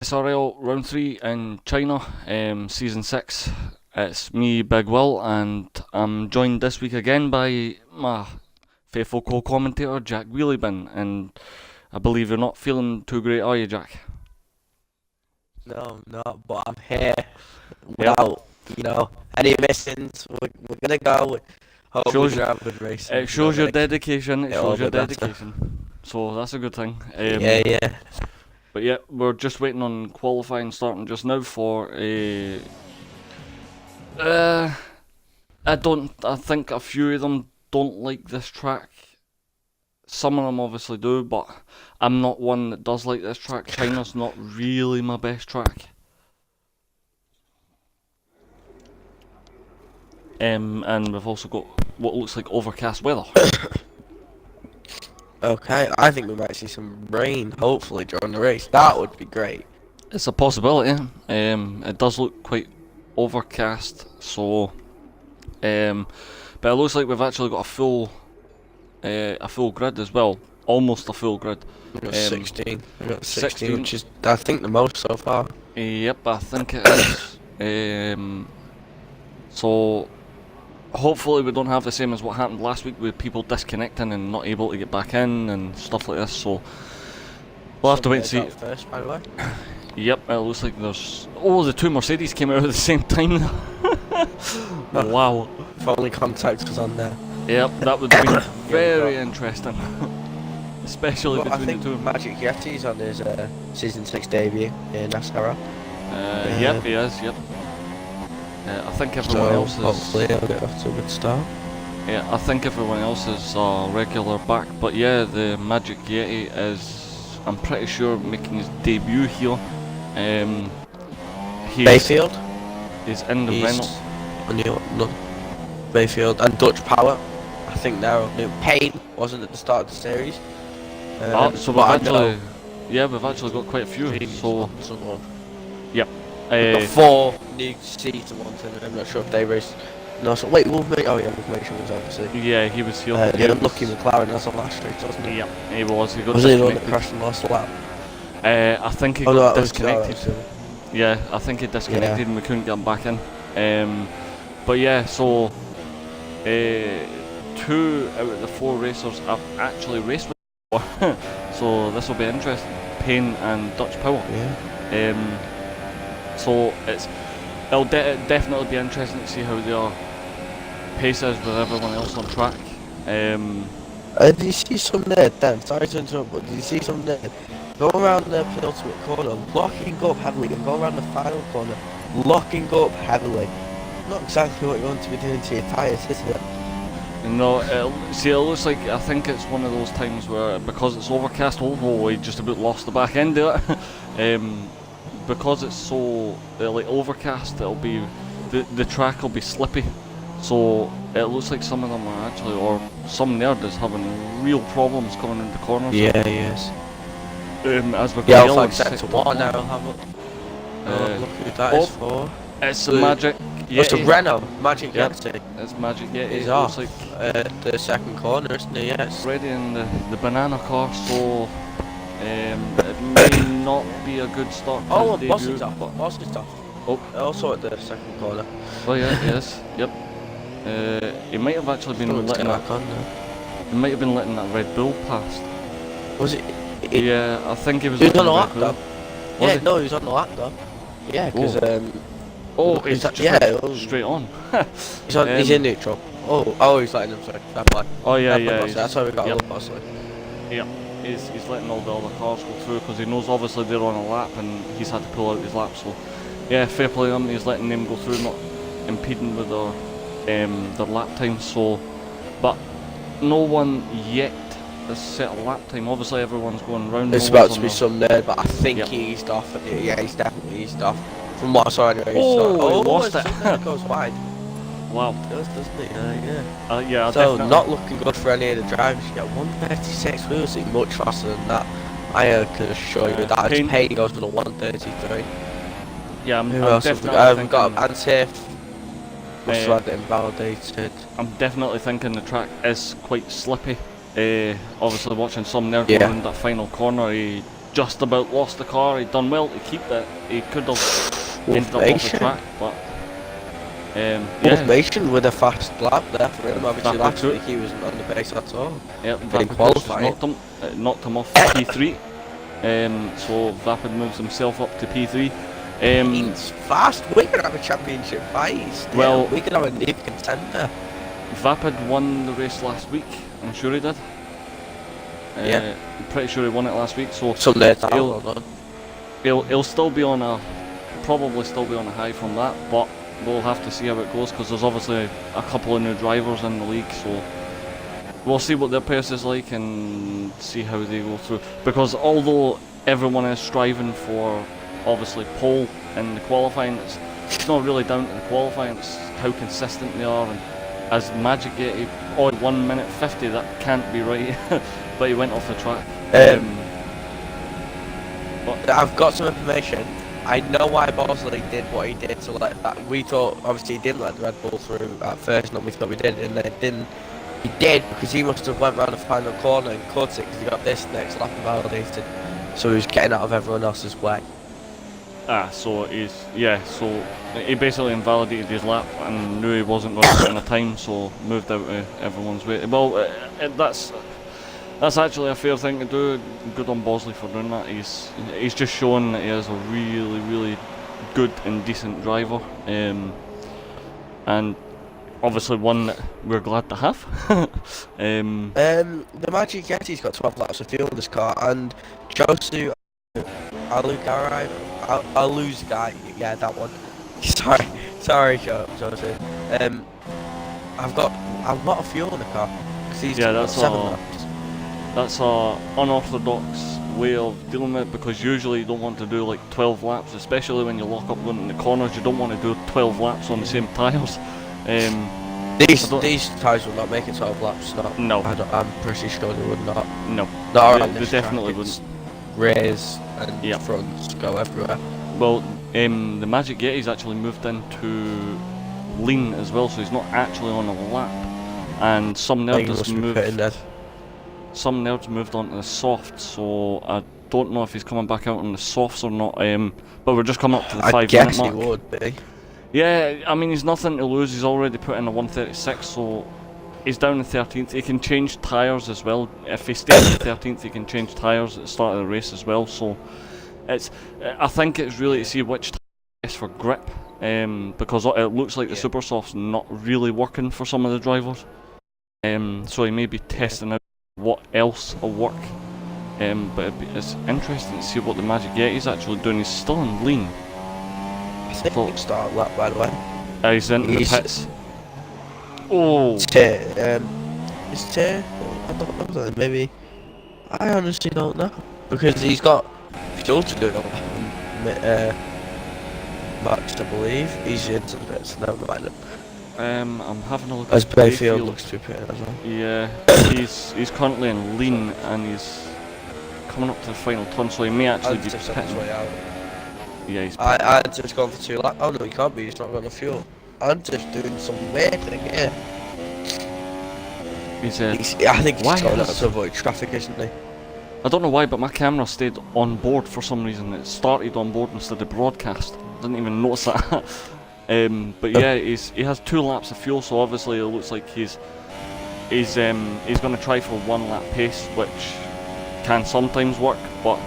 SRL round 3 in China, season 6. It's me, Big Will, and I'm joined this week again by my faithful co-commentator, Jack Wheeliebin. And I believe you're not feeling too great, are you, Jack? No, I'm not, but I'm here Yep. without, any missings. We're gonna go. Hopefully, Shows, we're gonna have a good race. it shows your dedication. It it'll shows your be better. dedication. So that's a good thing. Yeah. But yeah, we're just waiting on qualifying starting just now for a. I think a few of them don't like this track. Some of them obviously do, but I'm not one that does like this track. China's not really my best track. And we've also got what looks like overcast weather. Okay, I think we might see some rain, hopefully, during the race. That would be great. It's a possibility. It does look quite overcast, so but it looks like we've actually got a full grid as well, almost a full grid. We got 16. We got 16, 16. which is, I think, the most so far. Yep, I think it is. So hopefully we don't have the same as what happened last week with people disconnecting and not able to get back in and stuff like this. So we'll have to wait and see. First, by the way. Yep, it looks like there's. Oh, the two Mercedes came out at the same time. Wow. If only contact was on there. Yep, that would be very interesting. Especially But I between think the two. Magic Yeti's on his season 6 debut in SRL. Yep, he is. Yep. I think everyone So else is. hopefully he'll get off to a good start. Yeah, I think everyone else is regular back, but yeah, the Magic Yeti is, I'm pretty sure, making his debut here. Bayfield. He's in the He's Renault. on the Bayfield and Dutch Power. I think now new. Payne wasn't at the start of the series. So we've but I actually, know we've actually got quite a few. he's So on someone. yep. We've got 4 new season ones, and I'm not sure if they race. No, so wait, we'll make. Oh yeah, we'll make sure it was obviously. Yeah, he was here. The unlucky McLaren was on last race, wasn't he? Yep, he was. He got Was he the one that disconnected. crashed and lost a lap? I think he Oh no, got that was disconnected. Yeah, I think he disconnected and we couldn't get him back in. But yeah, so 2 out of the 4 racers I've actually raced with before. So this will be interesting. Payne and Dutch Power. Yeah. So it'll definitely be interesting to see how their pace is with everyone else on track. Did you see some there, Dan? Sorry to interrupt, but did you see some there? Go around the penultimate corner, locking up heavily, and go around the final corner, locking up heavily. Not exactly what you want to be doing to your tyres, is it? No, it looks like, I think it's one of those times where, because it's overcast, we just about lost the back end of it. Because it's so like overcast, it'll be the track will be slippy. So it looks like some of them are actually, or some nerd is having real problems coming into corners. Yeah, yes. As we've got Yeah, yellow I'll set to 1 now, I'll have it. Look who that is for. It's the Magic Yeti. It's a Renault, Magic Yep. Yeti. It's Magic Yeti. He's It off looks like the second corner, isn't he? Yes. ready in the banana car, so it may not be a good start for Oh, his Boss debut. is off. But, Boss is off. oh, Also at the second corner. well, yeah, he is. Yep. He might have actually been Someone's letting getting that. back on now. He might have been letting that Red Bull past. Was it? Yeah, I think he was. He was letting on the Red Bull. laptop. Was Yeah, he? no, he was on the laptop. Yeah, because Oh, he's that- just yeah, went straight on. he's in neutral. Oh, he's letting him. Sorry, fair play. Oh yeah, Fair play, yeah. Boss. That's why we got yep. a little bossy. Yep. He's letting all the other cars go through because he knows obviously they're on a lap and he's had to pull out his lap. So yeah, fair play to him. He's letting them go through, not impeding with their lap time. So, but no one yet has set a lap time. Obviously everyone's going round. It's no about one's to on be the- some there, but I think Yep. he eased off. Yeah, he's definitely eased off. From what I saw anyway. Oh, he lost it's it. something that goes wide. Wow. It does, doesn't it? Yeah. Yeah. So definitely. not looking good for any of the drivers. You get 136 wheels, it's much faster than that. I can assure you that. Payne- Payne goes for the 133. Yeah, I'm Who else have we definitely got? We've got thinking- unsafe. Must have Uh, had it invalidated. I'm definitely thinking the track is quite slippy. Obviously watching some nerd Yeah. go around that final corner, he just about lost the car. He'd done well to keep it. He could have ended up off the track, but yeah. Mason with a fast lap there for him. Obviously, Vapid last too. week he wasn't on the pace at all. Yep, But in Vapid qualifying, knocked him off P3. So Vapid moves himself up to P3. He's fast. We could have a championship fight. Still. Well, we could have a deep contender. Vapid won the race last week. I'm sure he did. Yeah. I'm pretty sure he won it last week. So Sunday, he'll still be on a high from that, but we'll have to see how it goes because there's obviously a couple of new drivers in the league, so we'll see what their pace is like and see how they go through. Because although everyone is striving for obviously pole in the qualifying, it's not really down to the qualifying, it's how consistent they are. And as Magic 80 on 1 minute 50, that can't be right. But he went off the track. But I've got some information. I know why Bosley did what he did to let that. We thought obviously he didn't let the Red Bull through at first, and we thought we did, and then didn't. He did because he must have went round the final corner and cut it because he got this next lap validated, so he was getting out of everyone else's way. So he basically invalidated his lap and knew he wasn't going to put in a time, so moved out of everyone's way. Well, that's actually a fair thing to do. Good on Bosley for doing that. He's just shown that he is a really, really good and decent driver, and obviously one that we're glad to have. The Magic Yeti's got 12 laps of fuel in this car, and Josu Aluzgai, yeah, that one. Sorry, Josu. I've got a lot of fuel in the car. That's a unorthodox way of dealing with it, because usually you don't want to do like 12 laps, especially when you lock up going in the corners. You don't want to do 12 laps on the same tyres. These tyres will not make it 12 laps. No. I'm pretty sure they would not. No. Not around they this definitely track. wouldn't. Rears and fronts go everywhere. Well, the Magic Yeti's actually moved into lean as well, so he's not actually on a lap. And some nerds moved on to the soft, so I don't know if he's coming back out on the softs or not. But we're just coming up to the 5 minute mark. I guess he would be. Yeah, I mean, he's nothing to lose. He's already put in a 136, so he's down in 13th. He can change tyres as well. If he stays in 13th, he can change tyres at the start of the race as well. So I think it's really to see which tyre is for grip, because it looks like the Super Soft's not really working for some of the drivers. So he may be testing out what else will work. But it's interesting to see what the Magic Yeti's actually doing. He's still in lean. I think he'll start a lap, by the way. He's into the pits. Oh! Is Tay? I don't know, maybe. I honestly don't know. Because he's got fuel to do it. Max, I believe. He's into the pits, never mind him. I'm having a look as at Bayfield looks to be pitting as well. Yeah, he's currently in lean and he's coming up to the final turn, so he may actually be pitting. Yeah, he's pitting. I'd just gone for 2 laps. Oh no, he can't be, he's not got enough fuel. I'm just doing some weird thing here. I think he's going out to avoid traffic, isn't he? I don't know why, but my camera stayed on board for some reason. It started on board instead of broadcast. Didn't even notice that. But yeah, he has 2 laps of fuel, so obviously it looks like he's going to try for 1 lap pace, which can sometimes work, but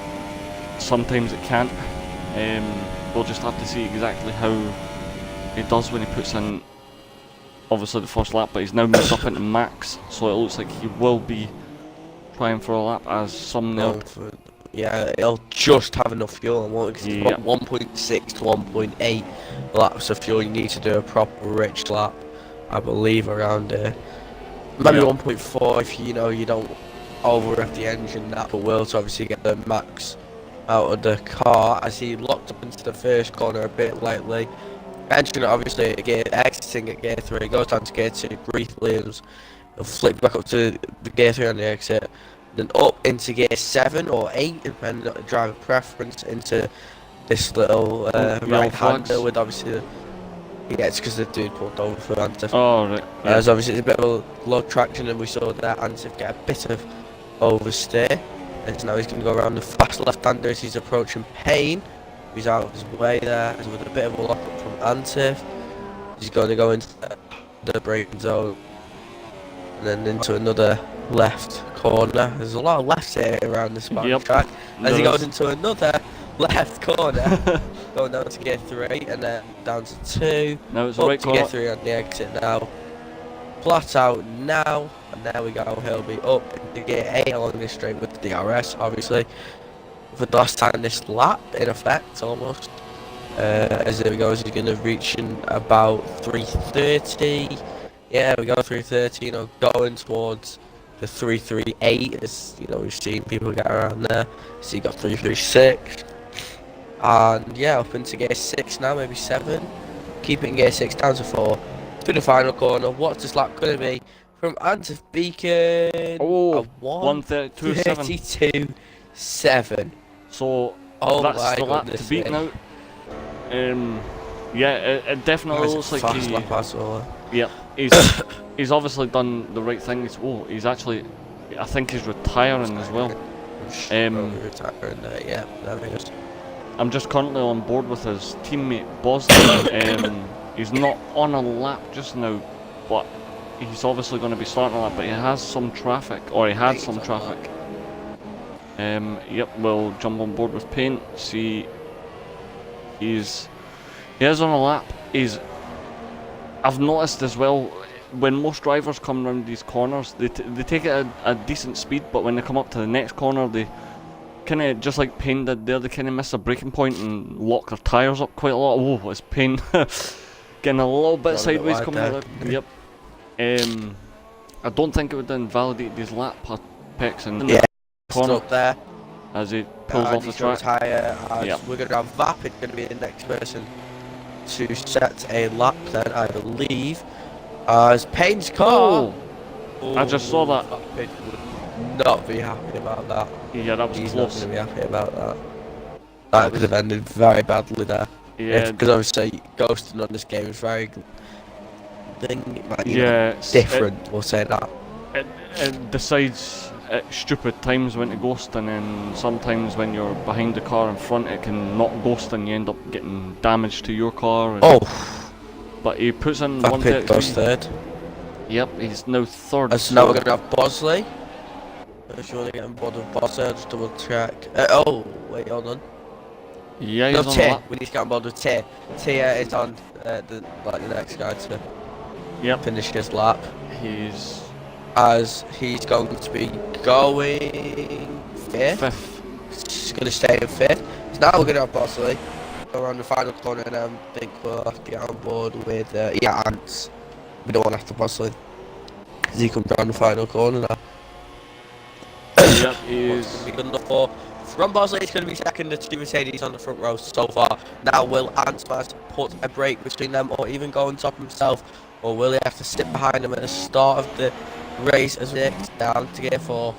sometimes it can't. We'll just have to see exactly how he does when he puts in obviously the first lap, but he's now moved up into max, so it looks like he will be trying for a lap as some nerd. Yeah, he'll just have enough fuel, won't because he's got 1.6 to 1.8 laps of fuel. You need to do a proper rich lap, I believe, around here. Maybe 1.4 if you don't over-rev the engine. That will to obviously get the max out of the car. As he locked up into the first corner a bit lightly. Engine obviously exiting at gear 3, goes down to gear 2 briefly, and he'll flick back up to the gear 3 on the exit. Then up into gear 7 or 8, depending on the driver preference, into this little right-hander with obviously it's because the dude pulled over for Antif. Oh, right. Yeah. As obviously it's a bit of a low traction, and we saw that Antif get a bit of oversteer. As now he's going to go around the fast left-hander as he's approaching Payne. He's out of his way there, as with a bit of a lock-up from Antif. He's going to go into the braking zone. And then into another left corner. There's a lot of lefts here around this track. As he goes into another left corner. Going down to gear 3 and then down to 2. Now it's the right corner. Gear 3 on the exit now. Flat out now. And there we go. He'll be up into gear 8 along this straight with the DRS, obviously. For the last time this lap, in effect, almost. As there we go, as he's going to reach in about 3:30. Yeah, we go 3:30, you know, going towards the 3:38, as you know, we've seen people get around there. So you got 3:36. And yeah, up into gear 6 now, maybe 7. Keeping gear 6 down to 4. To the final corner. What's this lap going to be? From Antif Beacon. Oh, 1:32.7. So that's the lap to beat now. Yeah, it definitely looks like he. Yeah, he's obviously done the right thing. He's actually, I think he's retiring as well. Retiring, yeah, that is. I'm just currently on board with his teammate Bosley. He's not on a lap just now, but he's obviously going to be starting a lap. But he has some traffic, or he had some traffic. Yep, we'll jump on board with Payne. See, he is on a lap. I've noticed as well, when most drivers come around these corners, they take it at a decent speed, but when they come up to the next corner, they kind of, just like Payne did there, they kind of miss a braking point and lock their tyres up quite a lot. Oh, it's Payne getting a little bit sideways coming out. Yep. I don't think it would invalidate these lap picks in the corner up there as he pulls off the track. We're going to have Vapid going to be the next person to set a lap then, I believe, as Payne's car. I just saw that. Vapid would not be happy about that. Yeah, that was He's close. Not going to be happy about that. That could have ended very badly there. Yeah, because obviously ghosting on this game is very different. We'll say that. It decides at stupid times when to ghost, and then sometimes when you're behind the car in front, it can not ghost, and you end up getting damage to your car. But he puts in 133. Goes third. Yep, he's now third. So now we're going to have Bosley. I'm sure they're getting bored of Bosley. I'll just double check. Wait, hold on. Yeah, he's on the lap. We need to get on board with Tier. Tier is on the next guy to finish his lap. He's going to be going 5th. He's going to stay in 5th. So now we're going to have Bosley go around the final corner, and I think we'll have to get on board with Ants. We don't want to have to Bosley because he comes down the final corner now. Yep, he's good enough for. From Bosley, it's going to be second. The 2 Mercedes on the front row so far. Now, will Ansmas put a break between them, or even go on top himself, or will he have to sit behind them at the start of the race as we down to gear 4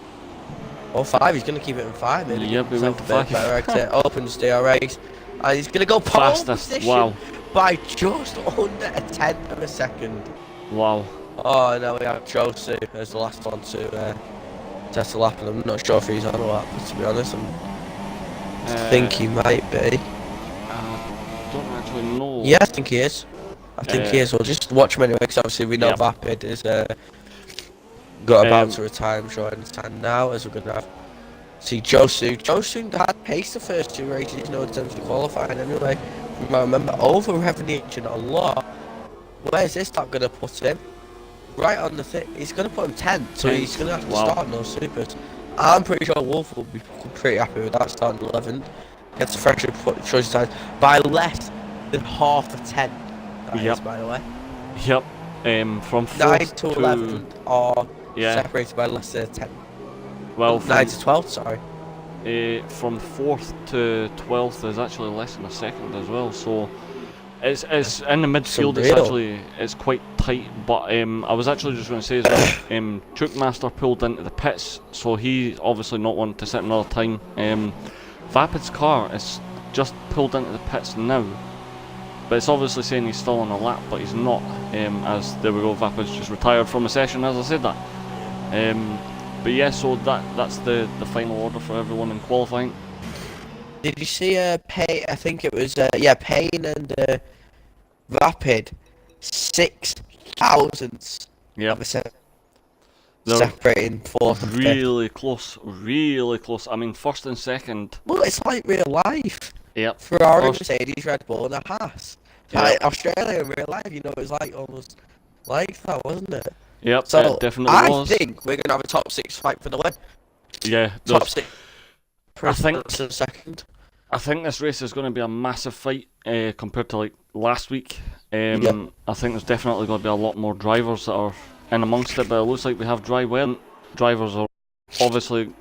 or 5? He's going to keep it in 5. Maybe. Yep, we went to 5. Better exit, opens the race, and he's going to go pole position by just under a tenth of a second. Wow. Oh, and now we have Josu as the last one to test the lap, and I'm not sure if he's on a lap, to be honest. I think he might be. I don't actually know. Yeah, I think he is. He is. We'll just watch him anyway, because obviously we know Vapid is got about to retire, I'm sure, in time now, as we're going to have see Josu. Josu had paced the first 2 races, no attempts to qualifying anyway. You might remember, over-revving the engine a lot. Where's this lap going to put him? Right on the thing. He's going to put him 10th, so he's going to have to start on those supers. I'm pretty sure Wolf will be pretty happy with that, starting 11th. Gets a fresher choice time by less than half a tenth. That is, by the way. Yep. From 4th 9 to 11th are separated by less than a tenth. Well, 9 to 12th, sorry. From 4th to 12th is actually less than a second as well, so it's in the midfield. It's quite tight. But I was actually just going to say as well, Chookmaster pulled into the pits, so he obviously not wanting to sit another time. Vapid's car is just pulled into the pits now, but it's obviously saying he's still on a lap, but he's not. As there we go, Vapid's just retired from the session as I said that. But yeah, so that's the final order for everyone in qualifying. Did you see Pay? I think it was Payne and Rapid 6 thousandths Yep. of a second They're separating fourth and fifth. really close, really close. I mean, first and second. Well, it's like real life. Yep. Ferrari, First- Mercedes, Red Bull, and a Haas. Yep. Like Australia in real life, you know, it was like almost like that, wasn't it? Yep, So it definitely I was. think we're gonna have a top 6 fight for the win. Yeah, Top there's- 6. I think- for second. I think this race is going to be a massive fight compared to like last week. Yep. I think there's definitely going to be a lot more drivers that are in amongst it, but it looks like we have dry weather. Drivers are obviously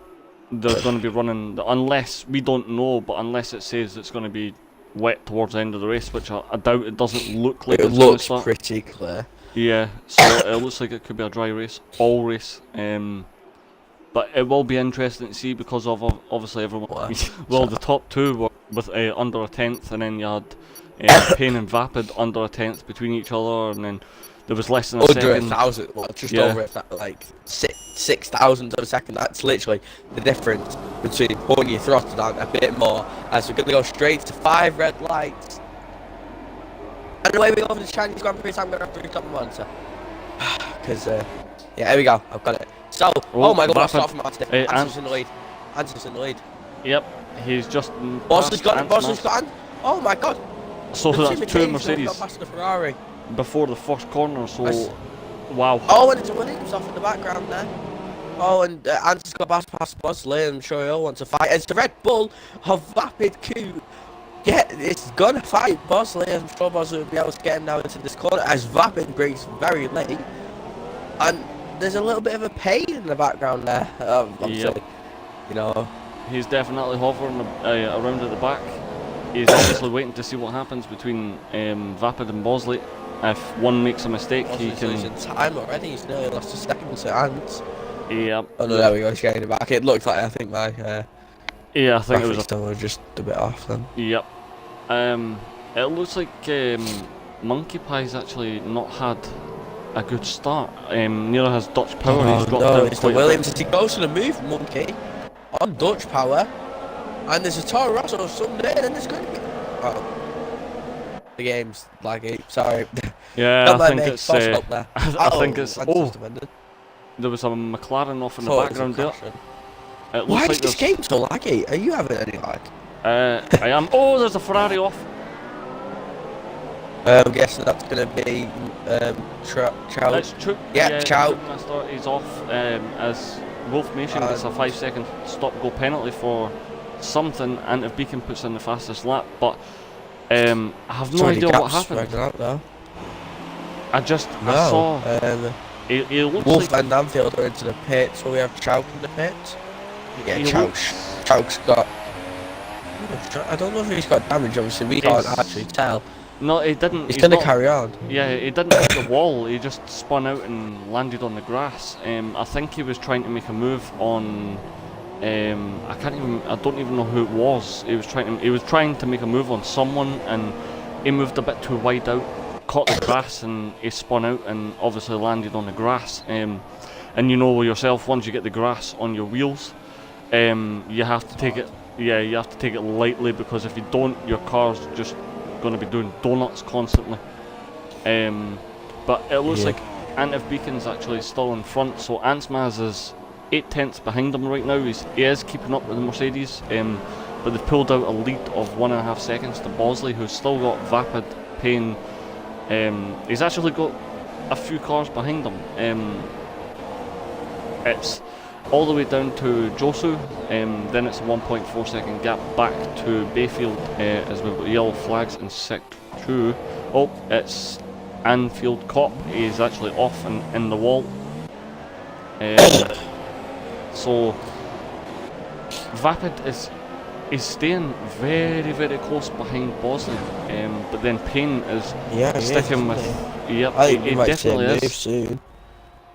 they're going to be running, unless we don't know, but unless it says it's going to be wet towards the end of the race, which I doubt. It doesn't look like It it's going to looks start. pretty clear. Yeah, so it looks like it could be a dry race, all race. But it will be interesting to see because of obviously everyone. Well, the top two were with under a tenth, and then you had Payne and Vapid under a tenth between each other, and then there was less than a Under second. 1,000, well, just Yeah. over that, like 6,000 of a second. That's literally the difference between pulling your throttle down a bit more. As we're gonna go straight to 5 red lights. And away we go for the Chinese Grand Prix. I'm gonna have to read my answer. Because yeah, here we go. I've got it. So, oh my god, Vapid. I'll start from Anthony. Anthony's in the lead. Anthony's in the lead. Yep, he's just. Boston's got it. Ant Boston's Mas. got it. Oh my god. So The that's two Mercedes Mercedes got past the Ferrari. before the first corner. So Nice. wow. Oh, and it's a Williams off in the background there. Oh, and Anthony's got past Bosley. I'm sure he'll want to fight. It's the Red Bull of Vapid Q. Yeah, it's gonna fight Bosley. I'm sure Bosley will be able to get him now into this corner as Vapid breaks very late. And there's a little bit of a pain in the background there. Obviously, Yep. you know. He's definitely hovering around at the back. He's obviously waiting to see what happens between Vapid and Bosley. If one makes a mistake, he Bosley's can. losing time already. He's nearly lost a second to Ants. Yeah. Oh no, there we go. He's getting it back. It looked like I think my Yeah, I think it was. graphics were just a bit off then. Yep. It looks like Monkey Pie's actually not had a good start. Neither has Dutch Power. He's dropped no, out it's the quite a bit. Williams as he goes to the move Monkey on Dutch Power, and there's a Toro Rosso Sunday, and then there's going to be the game's laggy. Sorry. Yeah, Don't I mind think me. it's. False up there. I think it's. Ants Oh, just defended. there was a McLaren off in the Thought it was a background there. caution. It looks Why like is this there's- game so laggy? Are you having any lag? I am. Oh, there's a Ferrari off. I'm guessing that's going to be Chow. It's Chook. Yeah, Chow. Chook Master, he's off as Wolf Nation gets a 5-second stop-go penalty for something, and if Beacon puts in the fastest lap, but I have no idea what happened. Out now. I just No. I saw he looks Wolf like and Anfield are into the pits, so we have Chow in the pits. Yeah, He Chow's got. I don't know if he's got damage. Obviously, we can't actually tell. no, he didn't. He's gonna not- carry on. Yeah, he didn't hit the wall. He just spun out and landed on the grass. I think he was trying to make a move on. I don't even know who it was. He was trying to make a move on someone, and he moved a bit too wide out, caught the grass, and he spun out and obviously landed on the grass. And you know yourself, once you get the grass on your wheels, you have to take it. Yeah, you have to take it lightly, because if you don't, your car's just going to be doing donuts constantly. But it looks like Antif Beacon's actually still in front, so Antsmaz is 8 tenths behind him right now. He is keeping up with the Mercedes, but they've pulled out a lead of 1.5 seconds to Bosley, who's still got Vapid, Payne. He's actually got a few cars behind him. It's all the way down to Josu, then it's a 1.4 second gap back to Bayfield, as we've got yellow flags in Sector 2. Oh, it's Anfield Cop. He's actually off and in the wall. So Vapid is staying very, very close behind Bosley, but then Payne is sticking with. Yep, I think he we might see definitely him move is. soon.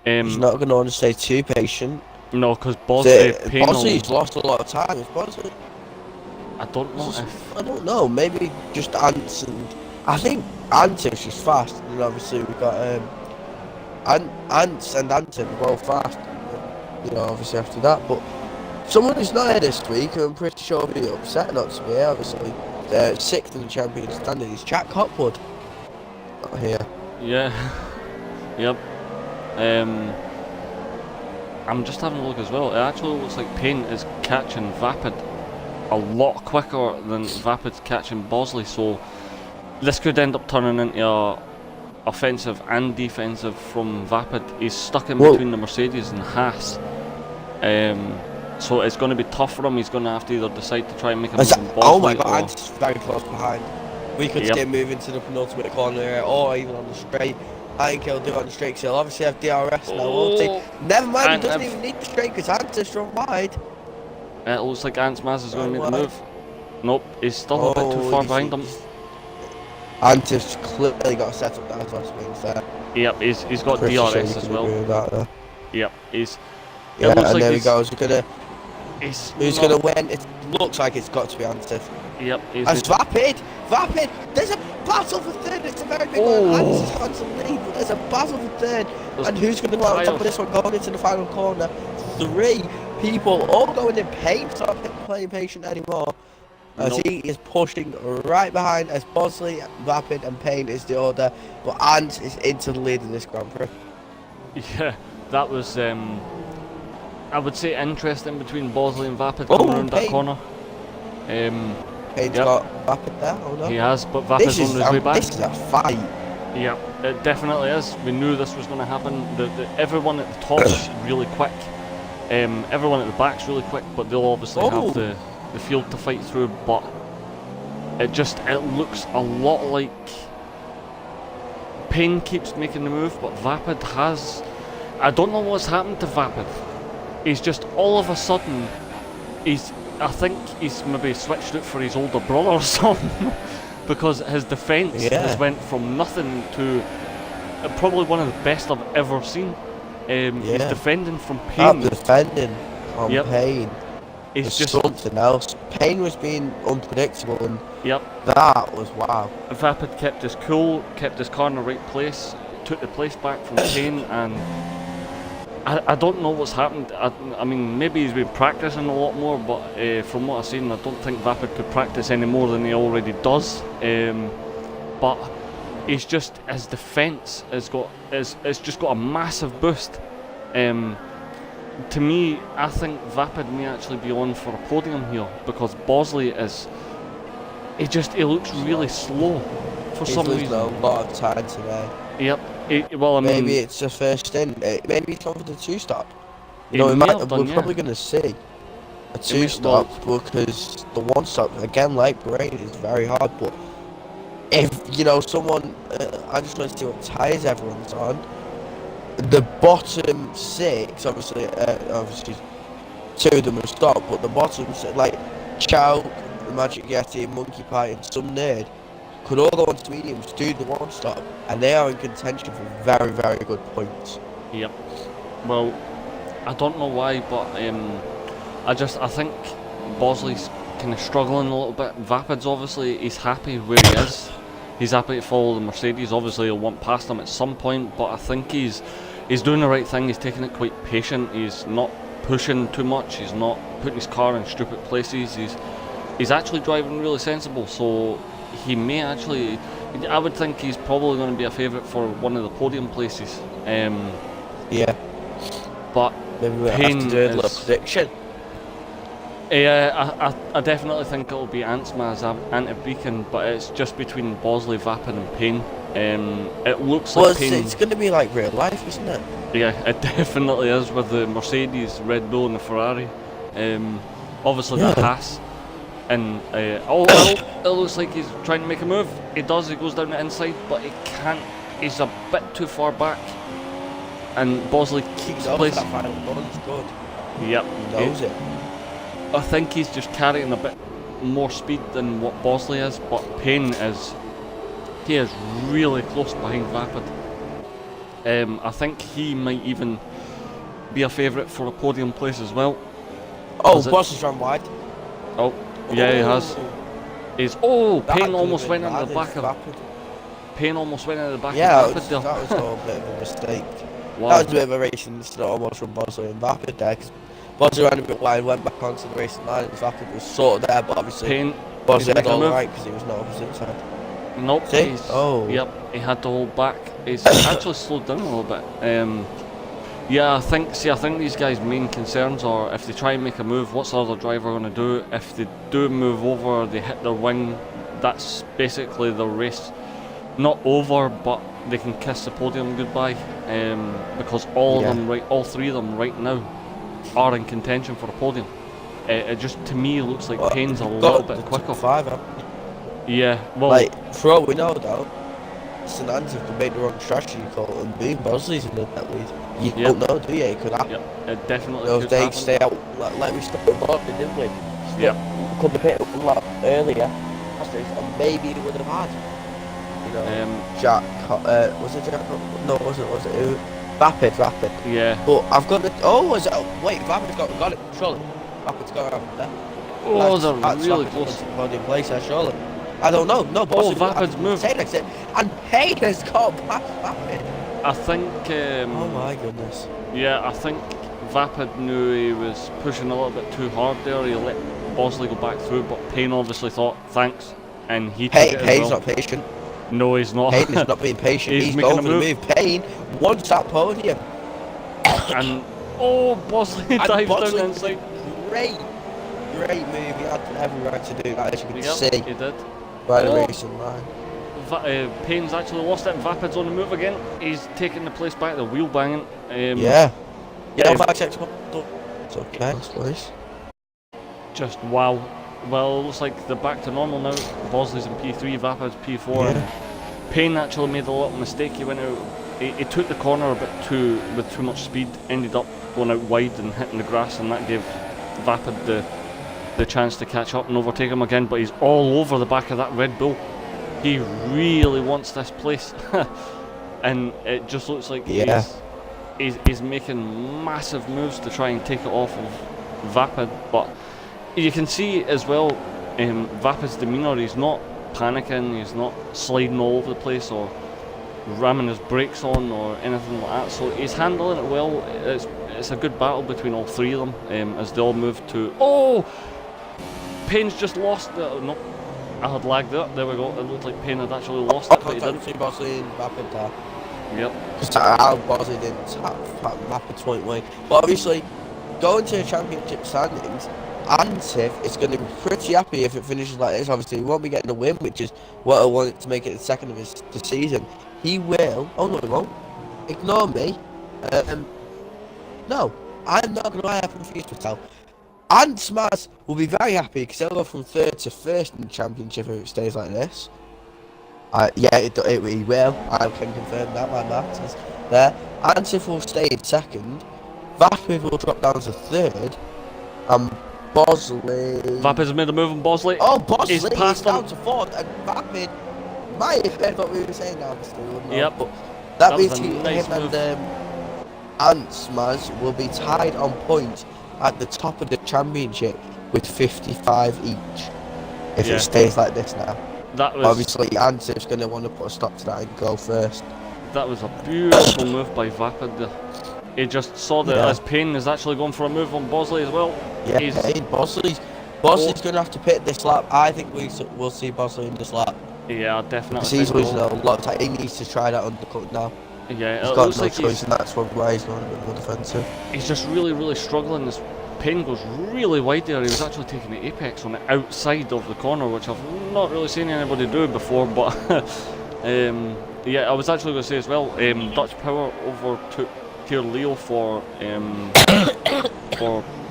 He's not going to want to stay too patient. No, because Bosley, Payne. Bosley's lost a lot of time. Is Bosley? I don't know if. I don't know. Maybe just Ants and I think Ants is just fast, and obviously we've got Ants and Anton both fast. you know, obviously after that. But someone who's not here this week, who I'm pretty sure will be upset not to be here, obviously, sixth in the champion standing, is Jack Hopwood. Not here. Yeah. Yep. I'm just having a look as well. It actually looks like Payne is catching Vapid a lot quicker than Vapid's catching Bosley, so this could end up turning into a offensive and defensive from Vapid. He's stuck in between the Mercedes and Haas. So it's going to be tough for him. He's going to have to either decide to try and make a move on Bosley. Oh my god, and it's very close behind. We could Yep. see him moving to the penultimate corner or even on the straight. I think he'll do it on the straight because he'll obviously have DRS now, won't he? Never mind, he doesn't even need the straight because Antis from wide. It looks like Ants Maz is going to make the move. Nope, he's still a bit too far behind him. Antis clearly got a set up that last wings there. Yep, he's got Pretty DRS sure you as can well. agree with that, though. Yep, he's. Yeah, it looks and like there he he's, goes. Who's not- gonna win? It looks like it's got to be Antis. Yep, he's. As Vapid! There's a battle for third. It's a very big one. Antis has got some lead, but there's a battle for third. And who's going to go out on top of this one going into the final corner? 3 people all going in pain. Not playing patient anymore. As he is pushing right behind as Bosley, Vapid and Payne is the order. But Ant is into the lead in this Grand Prix. Yeah, that was. I would say interesting between Bosley and Vapid coming around that corner. Payne's got Vapid there, hold on. He has, but Vapid's on his way back. This is a fight. Yeah, it definitely is. We knew this was going to happen. Everyone at the top's really quick. Everyone at the back's really quick, but they'll obviously have the field to fight through. But it looks a lot like Payne keeps making the move, but Vapid has. I don't know what's happened to Vapid. He's just all of a sudden, I think he's maybe switched it for his older brother or something, because his defence has went from nothing to probably one of the best I've ever seen. He's defending from Payne. Defending from Payne. It's just something else. Payne was being unpredictable, and that was wow. Vapid kept his cool, kept his car in the right place, took the place back from Payne, and I don't know what's happened. I mean, maybe he's been practicing a lot more, but from what I've seen, I don't think Vapid could practice any more than he already does. But he's just, his defence has just got a massive boost. To me, I think Vapid may actually be on for a podium here, because Bosley is, he looks really slow for some reason. He's losing a lot of time today. Yep. Well, I mean, maybe it's the first in. Maybe he's gone for the 2-stop. He No, may have done, we're probably going to see a 2-stop, because the 1-stop, again, like Brain, is very hard. But if, you know, someone, I just want to see what tyres everyone's on. The bottom 6, obviously 2 of them have stopped, but the bottom 6, like Chow, the Magic Yeti, Monkey Pie, and some Nerd, could all go on to mediums, do the 1-stop, and they are in contention for very, very good points. Yep. Well, I don't know why, but I think Bosley's kind of struggling a little bit. Vapid's obviously, he's happy where he is. He's happy to follow the Mercedes. Obviously, he'll want past them at some point, but I think he's doing the right thing. He's taking it quite patient. He's not pushing too much. He's not putting his car in stupid places. He's actually driving really sensible. So he may actually, I would think he's probably going to be a favourite for one of the podium places. Yeah. But maybe we'll have to do a little prediction. Yeah, I definitely think it'll be Antsmaz, Anti-Beacon, but it's just between Bosley, Vapid and Payne. It looks like Payne... it's going to be like real life, isn't it? Yeah, it definitely is, with the Mercedes, Red Bull and the Ferrari. Obviously the Haas. And it looks like he's trying to make a move. He does, he goes down the inside, but he can't. He's a bit too far back. And Bosley keeps place. That final ball is good. Yep. He knows it. I think he's just carrying a bit more speed than what Bosley is, but Payne is really close behind Vapid. I think he might even be a favourite for a podium place as well. Oh, Bosley's run wide. Oh, yeah, he has. Payne almost went into the back of Vapid. Payne almost went into the back of Vapid there. That was a little bit of a mistake. Wow. That was a bit of a racing incident almost from Bosley and Vapid there, because Bosley ran a bit wide, went back onto the racing line, and Vapid was sort of there, but obviously Payne, Bosley had making a all move. right because he was not opposite side. Nope. See? Oh. Yep, he had to hold back. He's actually slowed down a little bit. Yeah, I think these guys' main concerns are if they try and make a move, what's the other driver going to do? If they do move over, they hit their wing, that's basically the race. Not over, but they can kiss the podium goodbye. Because all three of them right now are in contention for a podium. It just, to me, looks like Payne's a little bit quicker. Yeah, well, like, for all we know though, St Andrews could make the wrong strategy call and boom, Bosley's in the pit lead. You don't know, do you? It could happen. Yep, it definitely Those could days happen. stay out, like we started talking, didn't we? Yep. Could have hit a lot earlier, and maybe it would have had. You know, Jack, was it Jack? No, was it? Vapid. Yeah. But I've got it. Oh, was it? Wait, Vapid's got it. Surely, Vapid's got it out there. Oh, they're really close. Podium place there, surely. I don't know. No, Vapid's moved. And Payne has got past Vapid. I think. Oh my goodness. Yeah, I think Vapid knew he was pushing a little bit too hard there. He let Bosley go back through, but Payne obviously thought thanks, and he took it as Payne's well. not patient. No, he's not. Payne is not being patient. He's He's making going a for the move. move. Payne wants that podium. And Bosley And dives Bosley, down inside. Great move. He had every right to do that, as you can see He did. by the racing line. Payne's actually lost it. Vapid's on the move again. He's taking the place back. The wheel banging. Yeah, back check. It's okay, please. Just wow. Well, it looks like they're back to normal now. Bosley's in P3, Vapid's P4. Yeah. Payne actually made a little mistake. He went out. He took the corner a bit with too much speed. Ended up going out wide and hitting the grass, and that gave Vapid the chance to catch up and overtake him again. But he's all over the back of that Red Bull. He really wants this place, and it just looks like he's making massive moves to try and take it off of Vapid. But you can see as well, Vapid's demeanour. He's not panicking. He's not sliding all over the place or ramming his brakes on or anything like that. So he's handling it well. It's a good battle between all three of them as they all move to. Oh, Payne's just lost. No, I had lagged it. There we go. It looked like Payne had actually lost it, but he didn't. Bosley and Vapid there. Yep. Because how Bosley didn't tap Vapid's point way. But obviously, going to the championship standings, Antif is going to be pretty happy if it finishes like this. Obviously, he won't be getting a win, which is what I wanted to make it the second of the season. He will. Oh no, he won't. Ignore me. No, I'm not going to lie. I'm confused with tell. And Smaz will be very happy because he'll go from third to first in the championship if it stays like this. Yeah, he will. I can confirm that. My maths is there. Antif will stay in second. Vapid will drop down to third. Bosley. Vapid's made a move on Bosley. Oh, Bosley is passed down to fourth, and Vapid might have heard what we were saying now, obviously. Yep. But that means was a him nice and Smaz will be tied on points at the top of the championship with 55 each. If it stays like this now. That was obviously Antif's going to want to put a stop to that and go first. That was a beautiful move by Vapid there. He just saw that as Payne is actually going for a move on Bosley as well. Yeah, Payne, Bosley's going to have to pit this lap. I think we'll see Bosley in this lap. Yeah, definitely. Because he's losing a lot of time. He needs to try that undercut now. Yeah, he's got no choice, and that's why he's going a bit more defensive. He's just really struggling. This Payne goes really wide there. He was actually taking the apex on the outside of the corner, which I've not really seen anybody do before. But yeah, I was actually going to say as well, Dutch Power overtook Tier Leo for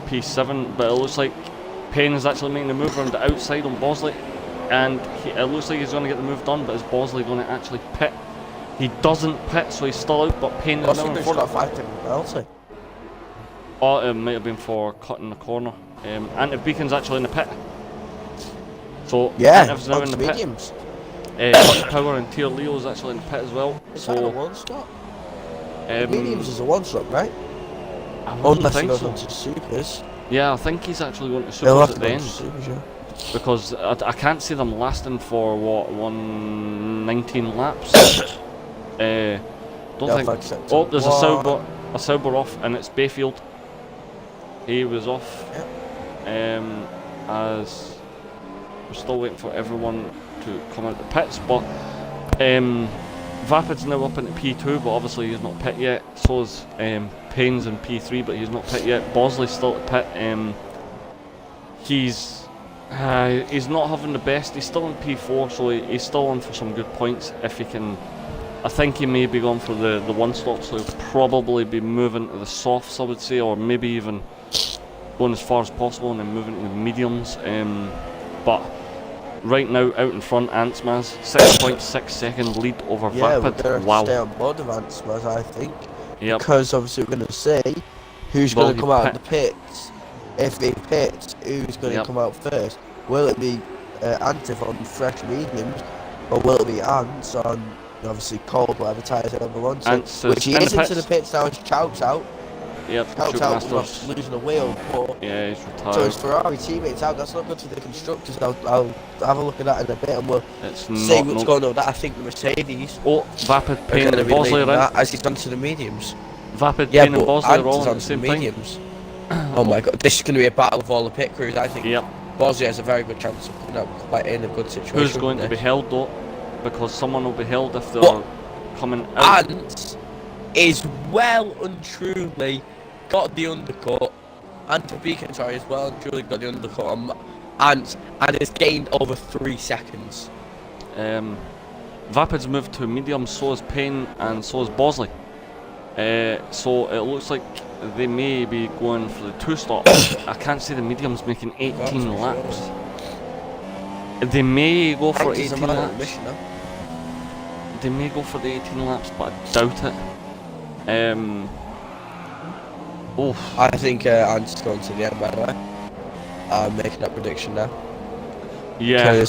P7, but it looks like Payne is actually making the move around the outside on Bosley, and it looks like he's going to get the move done, but is Bosley going to actually pit? He doesn't pit, so he's still out, but Payne is now in front. Penalty. Oh, it might have been for cutting the corner. Antif Beacon's actually in the pit. So Antif's now in the mediums. pit. Dutch Power and Tier Leo is actually in the pit as well. Is that a one-stop? Mediums is a one-stop, right? Unless he goes on to supers. Yeah, I think he's actually going to supers at the end. Supers, yeah. Because I can't see them lasting for, what, 119 laps? don't No, think. flag sector Oh, there's one. a Sauber off, and it's Bayfield. He was off. Yep. As we're still waiting for everyone to come out the pits, but Vapid's now up into P2, but obviously he's not pit yet. So is Payne's in P3, but he's not pit yet. Bosley's still at pit. He's not having the best. He's still in P4, so he's still on for some good points if he can. I think he may be going for the one stop, so he'll probably be moving to the softs, I would say, or maybe even going as far as possible and then moving to the mediums. But right now, out in front, Antsmaz, 6.6 second lead over Yeah, Vapid. we're going to Wow. stay on board of Antsmaz, I think. Yep. Because obviously we're going to see who's Will going he to come out of pit? the pits. If he pits, who's going to come out first? Will it be Antif on fresh mediums, or will it be Ants on obviously cold, whatever tyres everyone wants it? Which he is into the pits now as Chout's out. Yep, Chout's out, not losing a wheel, but yeah, he's retired. so his Ferrari teammates out. That's not good for the constructors. I'll have a look at that in a bit, and we'll see what's going on with that. I think the Mercedes. Oh, Vapid, Payne and Bosley are in. As he's gone to the mediums. Vapid, Payne and Bosley are all on at the same mediums. Oh my god, this is going to be a battle of all the pit crews, I think. Yep. Bosley has a very good chance of coming up quite in a good situation. Who's going to be held though? Because someone will be held if they're coming out. Ant is well and truly got the undercut, and to be sorry as well and truly got the undercut on Ant, and has gained over 3 seconds. Vapid's moved to medium, so is Payne and so is Bosley. So it looks like they may be going for the 2 stops. I can't see the mediums making 18 laps. They may go for 18 laps. They may go for the 18 laps, but I doubt it. I think Ant's going to the end, by the way. I'm making that prediction now. Yeah,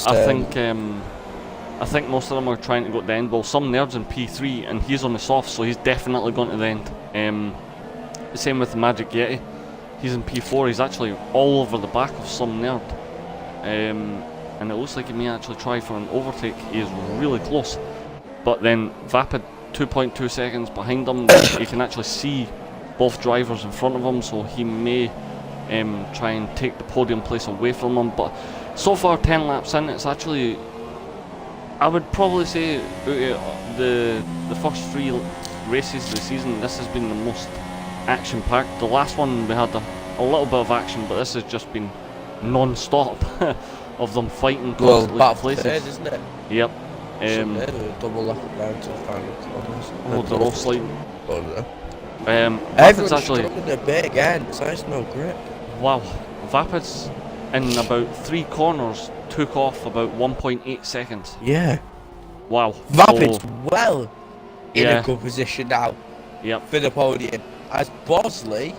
I think most of them are trying to go to the end. Well, some nerds in P3, and he's on the soft, so he's definitely going to the end. The same with the Magic Yeti. He's in P4. He's actually all over the back of some nerd, and it looks like he may actually try for an overtake. He is really close, but then Vapid 2.2 seconds behind him. You can actually see both drivers in front of him, so he may try and take the podium place away from him. But so far, 10 laps in, it's actually, I would probably say, the first 3 races of the season, this has been the most action-packed. The last one we had a little bit of action, but this has just been non-stop of them fighting constantly for places. Isn't it? Yep. Double lap down to the final corners. Oh, they're all sliding. Oh no. Vapid's actually struggling a bit again, so it's no grip. Wow, Vapid's in about 3 corners took off about 1.8 seconds. Yeah. Wow. Vapid's well in Yeah. a good position now. Yep. For the podium. As Bosley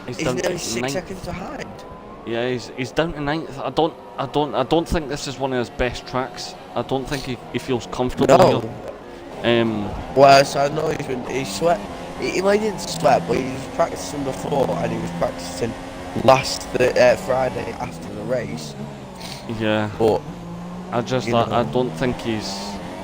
He's is down nearly to 6 ninth. seconds behind. Yeah, he's down to 9th. I don't think this is one of his best tracks. I don't think he feels comfortable No. here. Well, so I know he sweat. He didn't sweat, but he was practicing before, and he was practicing last Friday after the race. Yeah. But I don't think he's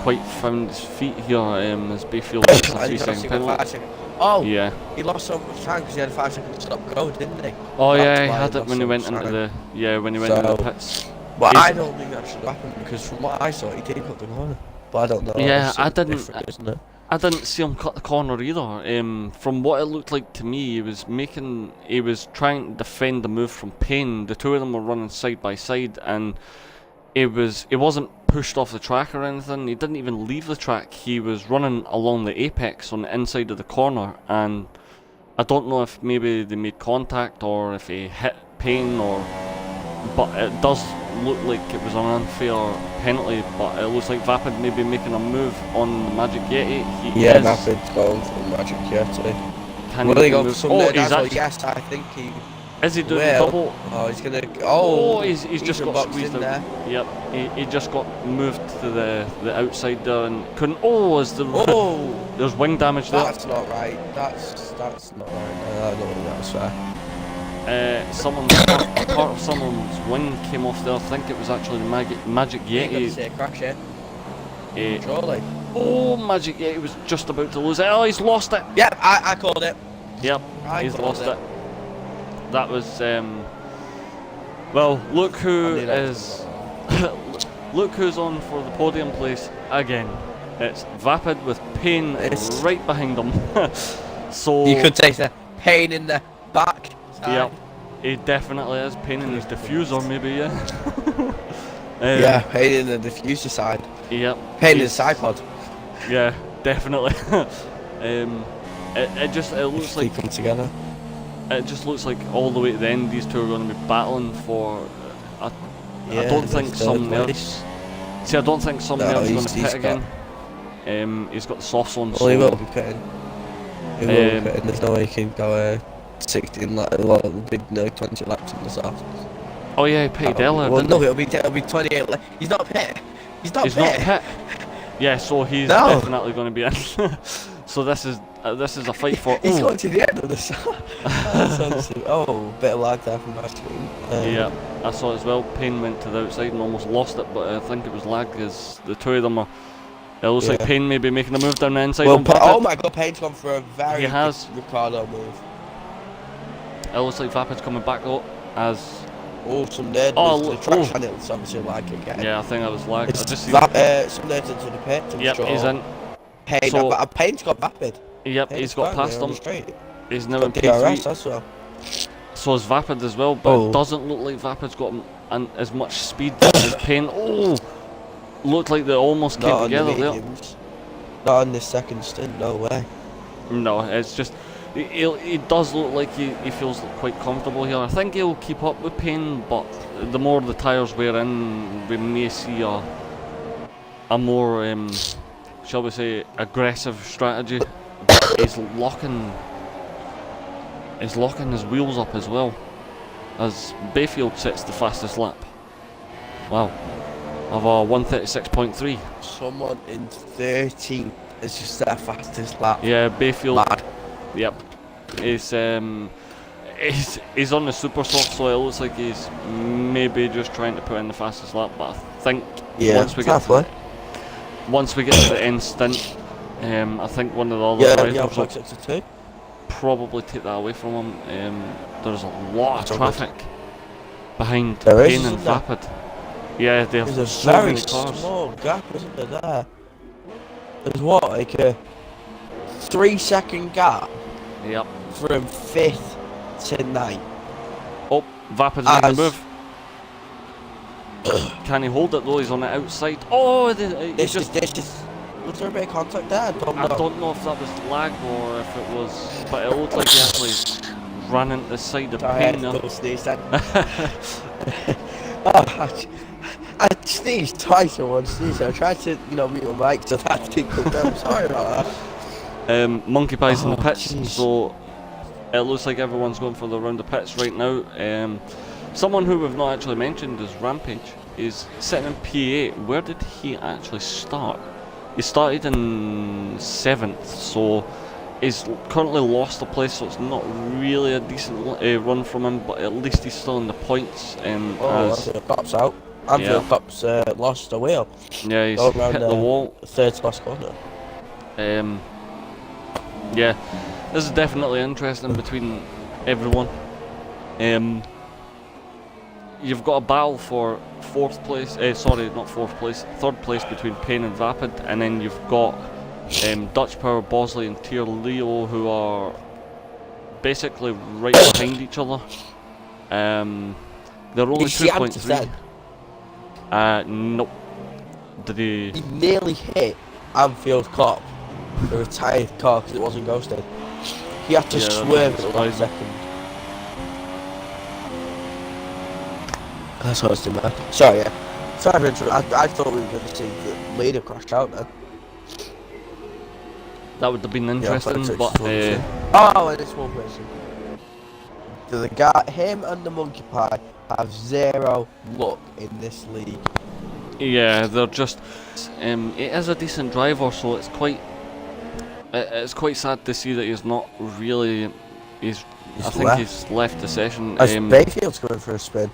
quite found his feet here. As Bayfield gets a 3-second penalty. Oh, yeah. He lost so much time because he had a 5-second stop go, didn't he? Oh That's yeah, he why had it lost when he so went much into time. the pits. But He's- I don't think that should happen because from what I saw, he did cut the corner. But I don't know. Yeah, It's I didn't- different, isn't it? I didn't see him cut the corner either. From what it looked like to me, he was trying to defend the move from Payne. The two of them were running side by side, and he wasn't pushed off the track or anything. He didn't even leave the track. He was running along the apex on the inside of the corner, and I don't know if maybe they made contact or if he hit Payne, but it does look like it was an unfair penalty. But it looks like Vapid may be making a move on the Magic Yeti. Vapid's going for the Magic Yeti. Will he go for some yes, I think he is he doing will. double? Oh, he's gonna. He's just got boxed squeezed in out. there. Yep, he just got moved to the outside there and couldn't. Oh, there's wing damage there. That's not right. That's not right. I don't think that's fair. A part of someone's wing came off there. I think it was actually the Magic You're gonna Yeti. say crash, yeah? Uh, Surely. Oh, magic! Yeah, he was just about to lose it. Oh, he's lost it. Yep, I called it. Yep, he's lost it. That was well, look who is look who's on for the podium place again. It's Vapid with Payne right behind him. So you could say the Payne in the back side. Yep, he definitely is. Payne in his diffuser, maybe, yeah. Yeah, Payne in the diffuser side. Yep. Payne in the side pod. Yeah, definitely. It looks like come together. It just looks like all the way to the end these two are going to be battling for. I don't think some nerds. See, I don't think some nerds going to pit again. He's got the softs on. Well, he will be pitting. He will be pitting. There's no way he can go 16 big 20 laps in the soft. Oh yeah, he pitted earlier. Well, no, it'll be 28. He's not pit. He's not pit. Yeah, so he's definitely going to be in. So this is a fight for. He's going to the end of the shot. Oh, bit of lag there from my screen. Yeah, I saw it as well. Payne went to the outside and almost lost it, but I think it was lag as the two of them are. It looks like Payne may be making a move down the inside. Well, oh my god, Payne's gone for a very good Ricardo move. It looks like Vapid's coming back though, as. Oh, some nerd the track channel, it's obviously lag again. Yeah, I think that was lag. It's I just some nerds into the pit. Yep, he's in. Payne, so, Payne's got Vapid. Yep, he's got past him. He's now in DRS as well. So is Vapid as well, but it doesn't look like Vapid's got as much speed as Payne. Oh, looked like they almost came together there. Not on this second stint, no way. No, it's just he does look like he feels quite comfortable here. I think he'll keep up with Payne, but the more the tyres wear in, we may see a more shall we say aggressive strategy. He's locking his wheels up as well, as Bayfield sets the fastest lap. Wow, of a 1:36.3. Someone in 13th is just their fastest lap. Yeah, Bayfield. Mad. Yep. He's on the super soft, so it looks like he's maybe just trying to put in the fastest lap. But I think once we get to the end stint, I think one of the other drivers will probably take that away from him. There's a lot of traffic behind Payne and Vapid. Yeah, there's so many cars. Small gap, isn't there? There's what, like a 3-second gap. Yep. From 5th to 9th. Oh, Vapid's making the move. Can he hold it though? He's on the outside. Oh, was there a bit of contact there? I don't know if that was lag or if it was, but it looked like he actually ran into the side of Payne. I sneezed twice in one sneeze. I tried to, mute my mic so that didn't come down. Sorry about that. Monkey Pie's in the pits, so it looks like everyone's going for the round of pits right now. Someone who we've not actually mentioned is Rampage. Is sitting in P8. Where did he actually start? He started in 7th, so he's currently lost a place, so it's not really a decent run from him, but at least he's still in the points. Anfield Cop's out. Anfield Cop's lost a wheel. Yeah, he's hit the wall. Third last corner. Yeah, this is definitely interesting between everyone. You've got a battle for 4th place, sorry, not 4th place, 3rd place between Payne and Vapid, and then you've got Dutch Power, Bosley and Tier Leo, who are basically right behind each other. They're only 2.3. Nope. Did he? He nearly hit Anfield Cop, the retired car, because it wasn't ghosted. He had to swerve at the last second. That's what I was doing, man. Sorry, yeah. Sorry for interrupting. I thought we were going to see the leader crash out then. That would have been interesting, but... Oh, and it's one person. The guy, him and the Monkey Pie have zero luck in this league. Yeah, they're just... it is a decent driver, so it's quite sad to see that he's not really... I think he's left the session. Bayfield's going for a spin.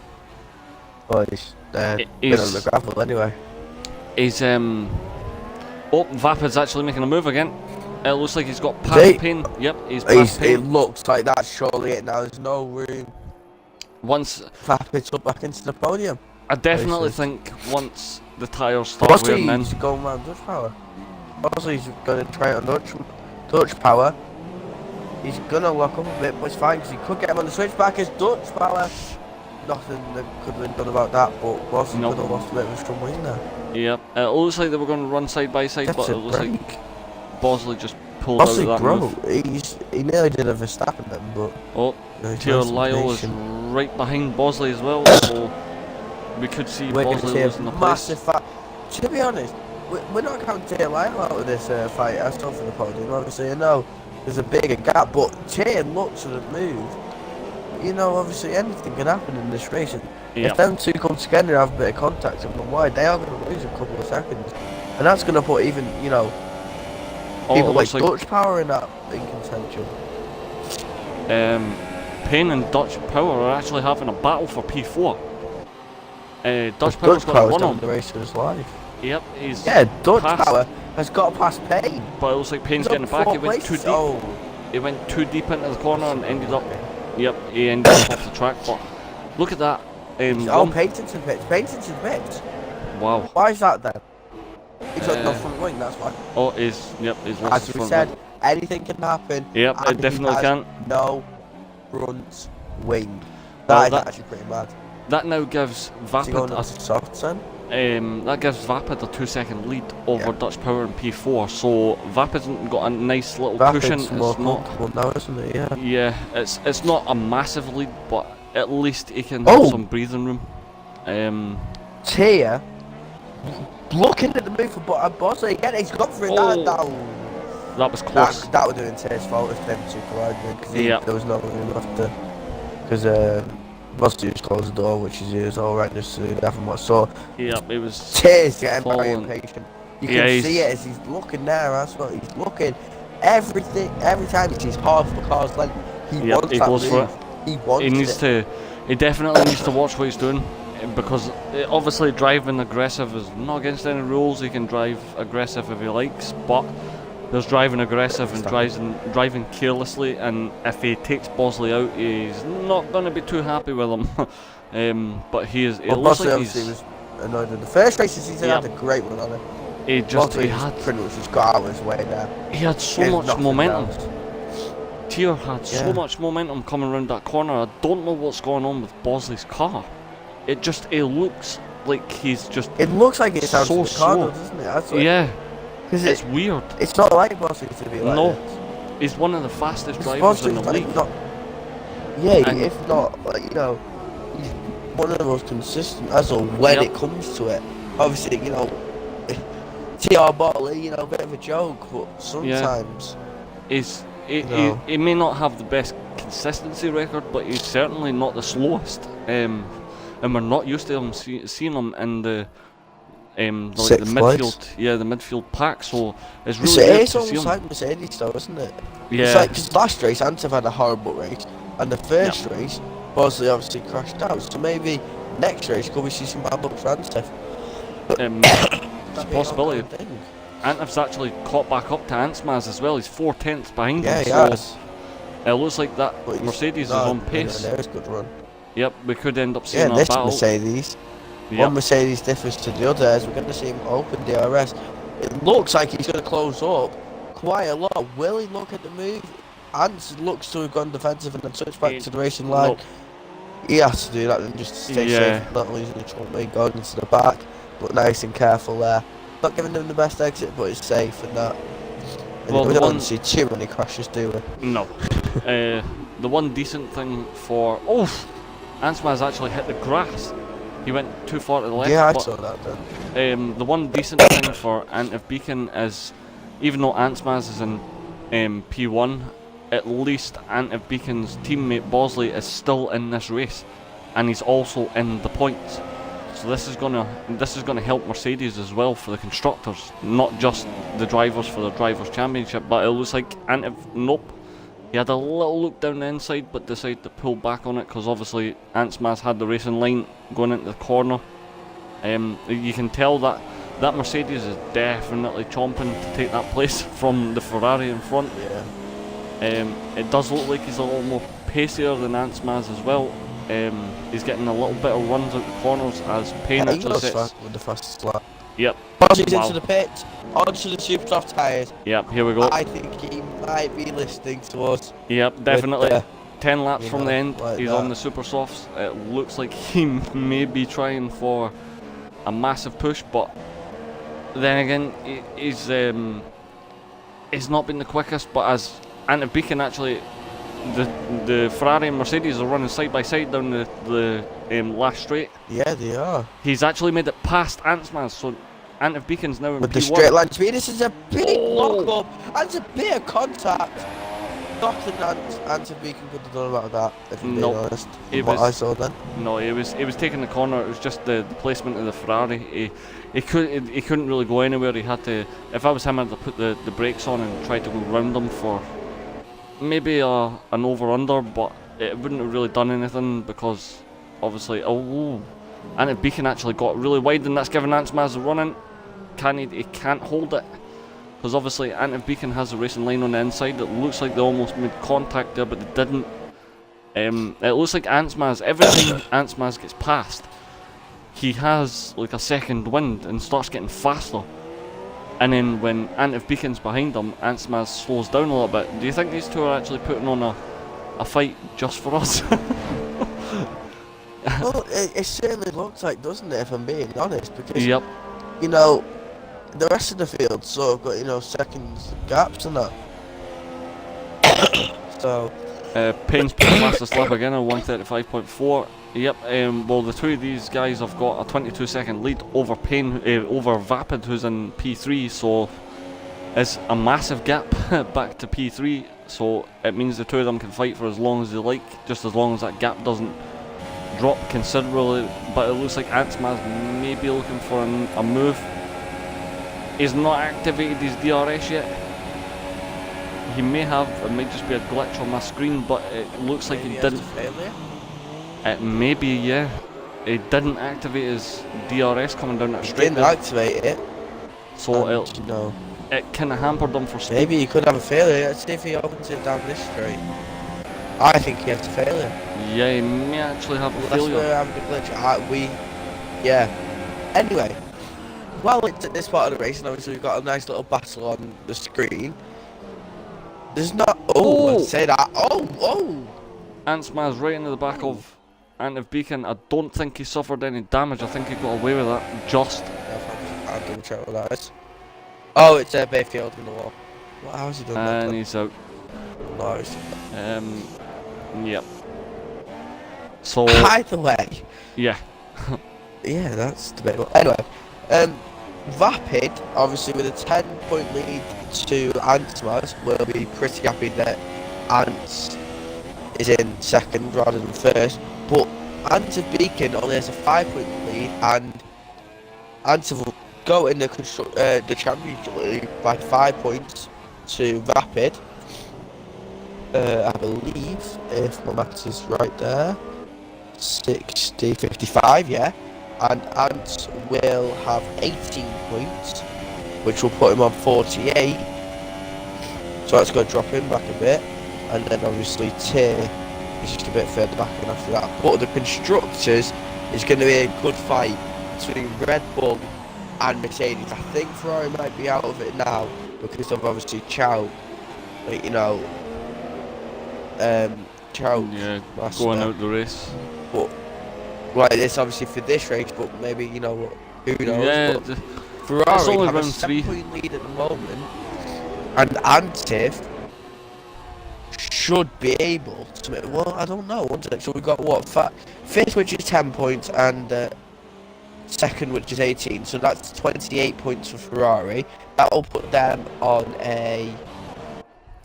Well, he's been on the gravel anyway. He's Oh, Vapid's actually making a move again. It looks like he's got past Payne. Yep, he's past Payne. It looks like that's surely it now. There's no room. Once Vapid's up back into the podium. I definitely think once the tyres start wearing in. He's going around Dutch power. Obviously he's going to try it on Dutch power. He's going to lock up a bit, but it's fine because he could get him on the switchback as Dutch power. Nothing that could have been done about that, but Bosley could have lost a bit of a strong win there. Yep, it looks like they were going to run side by side, but it looks like Bosley just pulled out of that move. He nearly did a Verstappen then, but... Oh, Tier Lyle is right behind Bosley as well, so we could see Bosley losing the place. To be honest, we're not counting Tier Lyle out of this fight. I still for the podium. Obviously, I know there's a bigger gap, but Tier looks at the move. You know, obviously anything can happen in this race. If them two come together and have a bit of contact on the wide, they are going to lose a couple of seconds, and that's going to put even people like Dutch Power in contention. Payne and Dutch Power are actually having a battle for P4. Dutch Power's got one on the race of his life. Yep, he's Dutch Power has got past Payne. But it looks like Payne's getting back. He went too deep. He went too deep into the corner and ended up. Yep, he ended up off the track. But look at that. Payne's into the pits. Wow. Why is that then? He's got no front wing, that's why. Oh, he's lost his front wing. Anything can happen. Yep, it definitely can. No front wing. That is actually pretty bad. That now gives Vapid that gives Vapid a 2-second lead over Dutch Power in P4. So Vapid's got a nice little cushion. It's not now, isn't it? Yeah, it's not a massive lead, but at least he can have some breathing room. Tia looking at the move for Bosley again. He's gone for it. That was close. That would have been Tia's fault if them two collided because there was no room after. Because Bosley just closed the door, which is all right. Just having what saw. Yep, it was. Tia's getting very impatient. You can see it as he's looking there. That's what he's looking. Every time he sees half the car's length, he wants that goes move. for it. He wants it. He definitely needs to watch what he's doing, because obviously driving aggressive is not against any rules. He can drive aggressive if he likes, but there's driving aggressive and driving carelessly, and if he takes Bosley out, he's not going to be too happy with him. But he is. It looks like he was annoyed in the first races. He's had a great one on it. He had pretty much just got out of his way there. He had so much momentum. Tier had so much momentum coming around that corner. I don't know what's going on with Bosley's car. It looks like he's just. It looks like it's so the car, doesn't it? That's because it's weird. It's not like Bosley to be like this. He's one of the fastest drivers in the league. If not, he's one of the most consistent as well when it comes to it. Obviously, TR Botley, a bit of a joke, but sometimes he may not have the best consistency record, but he's certainly not the slowest. And we're not used to him seeing him in the midfield, the midfield pack. So it's really weird to see him. It's almost like Mercedes, though, isn't it? Yeah. It's like because last race, Antev had a horrible race, and the first race, Bosley obviously crashed out. So maybe next race, could we see some bad luck for Antev? It's a possibility. Antev's actually caught back up to Antsmaz as well. He's 4/10 behind him. He has. It looks like that Mercedes is on pace. There's a good run. Yep, we could end up seeing a this battle. Mercedes. One Mercedes differs to the other, as we're going to see him open DRS. It looks like he's going to close up quite a lot. Will he look at the move? Ants looks to have gone defensive and then switch back to the racing line. Nope. He has to do that and just stay safe, not losing the front wing, going into the back, but nice and careful there. Not giving them the best exit, but it's safe and that. And we don't see too many crashes, do we? No. The one decent thing for... Ansmaz actually hit the grass. He went too far to the left. Yeah, I saw that then. The one decent thing for Antef Beacon is, even though Ansmaz is in P1, at least Antef Beacon's teammate Bosley is still in this race, and he's also in the points. So this is gonna help Mercedes as well for the constructors, not just the drivers for the drivers' championship. But it looks like Antef, he had a little look down the inside, but decided to pull back on it because obviously Antsmaz had the racing line going into the corner. You can tell that that Mercedes is definitely chomping to take that place from the Ferrari in front. Yeah. It does look like he's a little more pacier than Ansmaz as well. He's getting a little bit of runs out the corners as Payne actually sets. With the fastest lap. Yep. Bozzy's Wow. into the pit, onto the super soft tyres. Yep, here we go. I think he might be listening to us. Yep, definitely. With, 10 laps from the end, like he's that. on the super softs. It looks like he may be trying for a massive push, but then again, he's not been the quickest. But as Ante Beacon actually, the Ferrari and Mercedes are running side by side down the last straight. Yeah, they are. He's actually made it past Ansmaz, so Ante Beacon's now in With P1. the straight line speed, this is a big lock up, and it's a bit of contact. Nothing Ante Beacon could have done about that, if I'm being honest. I saw then. No, he was taking the corner. It was just the placement of the Ferrari. He couldn't really go anywhere. He had to. If I was him, I'd have put the brakes on and tried to go round them for maybe an over under, but it wouldn't have really done anything because obviously Ante Beacon actually got really wide, and that's giving Ansmaz a run in. He can't hold it. Because obviously Ante Beacon has a racing line on the inside. It looks like they almost made contact there, but they didn't. It looks like Ansmaz, every time Ansmaz gets past, he has like a second wind and starts getting faster. And then when Ante Beacon's behind him, Ansmaz slows down a little bit. Do you think these two are actually putting on a fight just for us? Well, it certainly looks like, doesn't it, if I'm being honest? Because, yep. you know, the rest of the field sort of got, you know, seconds gaps and that. So Payne's put the fastest lap again on 1:35.4. Yep. Well, the two of these guys have got a 22-second lead over Payne, over Vapid, who's in P3. So it's a massive gap back to P3. So it means the two of them can fight for as long as they like, just as long as that gap doesn't drop considerably. But it looks like Ansmaz may be looking for a move. He's not activated his DRS yet. He may have, it might just be a glitch on my screen, but it looks like he didn't. It may be, yeah. He didn't activate his DRS coming down that straight. Didn't activate it. So it kind of hampered him for speed. Maybe he could have a failure. Let's see if he opens it down this straight. I think he has a failure. Yeah, he may actually have a failure. That's where I'm having a glitch. Yeah. Anyway. Well, it's at this part of the race, and obviously we've got a nice little battle on the screen. There's not. I'd say that. Ansmaz right into the back of Ante Beacon. I don't think he suffered any damage. I think he got away with that. Just. I'll double check what that is. Oh, it's Bayfield in the wall. How has he done that? And he's out. Nice. Yep. So. By the way. Yeah. Yeah, that's debatable. Anyway. Vapid, obviously with a 10-point lead to Ansmaz, will be pretty happy that Ants is in second rather than first. But Ante Beacon only has a 5-point lead, and Ante will go in the championship league by 5 points to Vapid. I believe, if my maths is right there, 55, yeah. And Ants will have 18 points, which will put him on 48. So that's going to drop him back a bit. And then obviously Tier is just a bit further back and after that. But the constructors is going to be a good fight between Red Bull and Mercedes. I think Ferrari might be out of it now because of obviously Chow. Like, you know, Chow. Yeah, going out the race. But like this obviously for this race, but maybe, you know, who knows. Yeah, Ferrari have a 7-point lead at the moment, and Antif should be able to. Well, I don't know. So we got what, fifth, which is 10 points, and second, which is 18. So that's 28 points for Ferrari. That will put them on a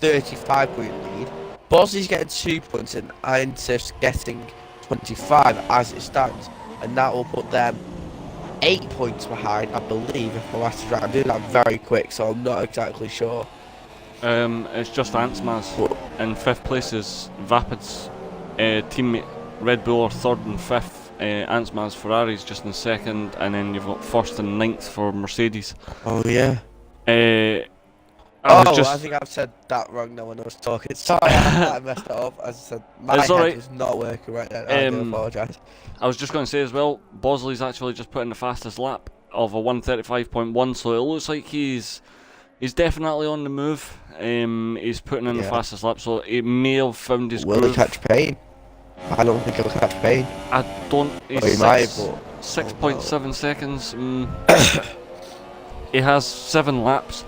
35-point lead. Bossy's getting 2 points, and Antif's getting 25 as it stands, and that will put them 8 points behind, I believe, if my maths is right. I'm doing that very quick, so I'm not exactly sure. It's just Ansmaz. In 5th place is Vapid's teammate Red Bull are 3rd and 5th. Ansma's Ferrari's just in second, and then you've got first and ninth for Mercedes. Oh yeah. I I think I've said that wrong now when I was talking. Sorry, I messed it up. As I said, my It's head alright. was not working right then. I do apologise. I was just going to say as well, Bosley's actually just put in the fastest lap of a 1:35.1, so it looks like he's definitely on the move. He's putting in the fastest lap, so he may have found his groove. Will he catch Payne? I don't think he'll catch Payne. I don't. He's he might, but 6.7 seconds. He has 7 laps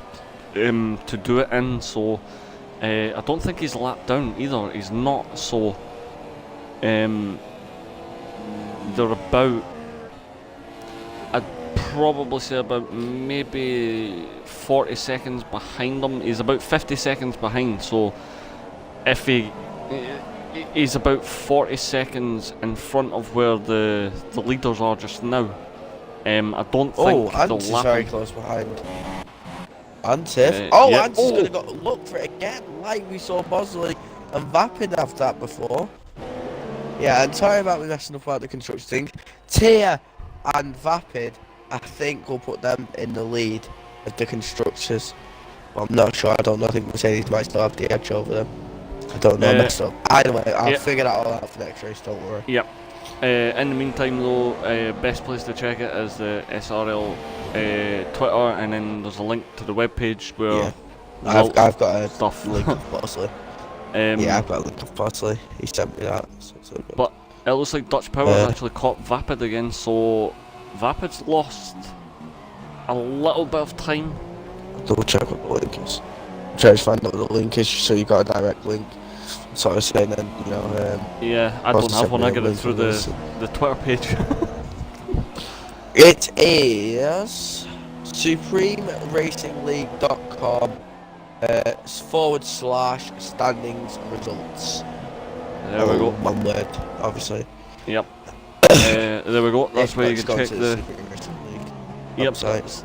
to do it in, so I don't think he's lapped down either. He's not, so they're about, I'd probably say about maybe 40 seconds behind him. He's about 50 seconds behind, so if he's about 40 seconds in front of where the leaders are just now. I don't think Ant is very close behind. Antif. Yeah. Ant's going to go look for it again, like we saw Bosley and Vapid have that before. Yeah, and sorry about me messing up about the construction thing. Tia and Vapid, I think we'll put them in the lead as the constructors. Well, I'm not sure, I don't know, I think Mercedes might still have the edge over them. I don't know, messed up. Either way, I'll figure that all out for next race, don't worry. Yep. In the meantime though, best place to check it is the SRL Twitter, and then there's a link to the webpage where I've got a stuff. link of Bosley. Yeah, I've got a link of Bosley. He sent me that. So but it looks like Dutch Power actually caught Vapid again, so Vapid's lost a little bit of time. Double check what the link is. I'm trying to find out what the link is so you got a direct link. So I was saying then, you know. Yeah, I don't have one. I get it through the Twitter page. It is supremeracingleague.com /standings results. There we go. One word, obviously. Yep. There we go. That's where you can check the. Yep.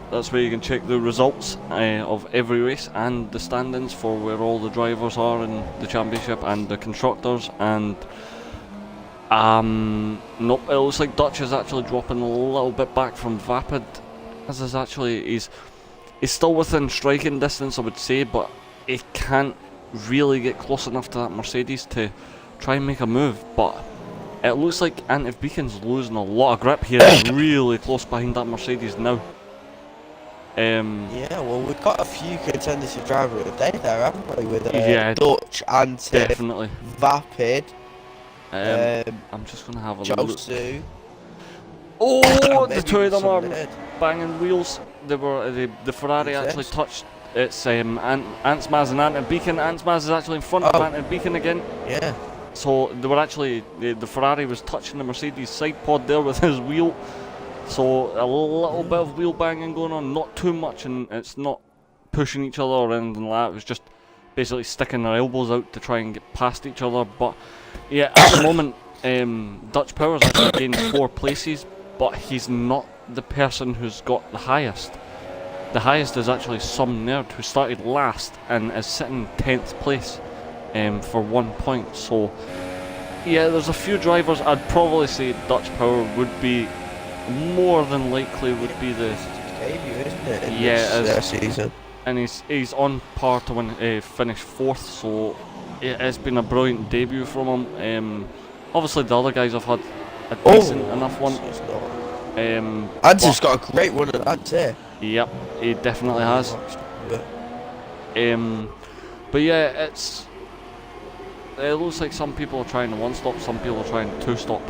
That's where you can check the results of every race and the standings for where all the drivers are in the championship and the constructors. And nope, it looks like Dutch is actually dropping a little bit back from Vapid. As is actually, he's still within striking distance, I would say, but he can't really get close enough to that Mercedes to try and make a move. But it looks like Antif Beacon's losing a lot of grip here. He's really close behind that Mercedes now. Yeah, well, we've got a few contenders to drive of the day there, haven't we? With Dutch, Antif, definitely. Vapid. I'm just going to have a look. Josu. Oh, the two of them are banging wheels. They were the Ferrari actually touched. It's Ansmaz and Antif Beacon. Ansmaz is actually in front of Antif Beacon again. Yeah. So they were actually the Ferrari was touching the Mercedes side pod there with his wheel. So a little bit of wheel banging going on, not too much, and it's not pushing each other or anything like that. It was just basically sticking their elbows out to try and get past each other. But yeah, at the moment, Dutch Power's actually gained 4 places, but he's not the person who's got the highest. The highest is actually some nerd who started last and is sitting 10th place for 1 point. So yeah, there's a few drivers. I'd probably say Dutch Power would be more than likely would be the debut, isn't it? In this season. And he's on par to win, finish 4th. So it's been a brilliant debut from him. Obviously the other guys have had a decent enough one. Antif's got a great one at that too. Yep, he definitely has. But yeah, it looks like some people are trying to 1-stop, some people are trying to 2-stop.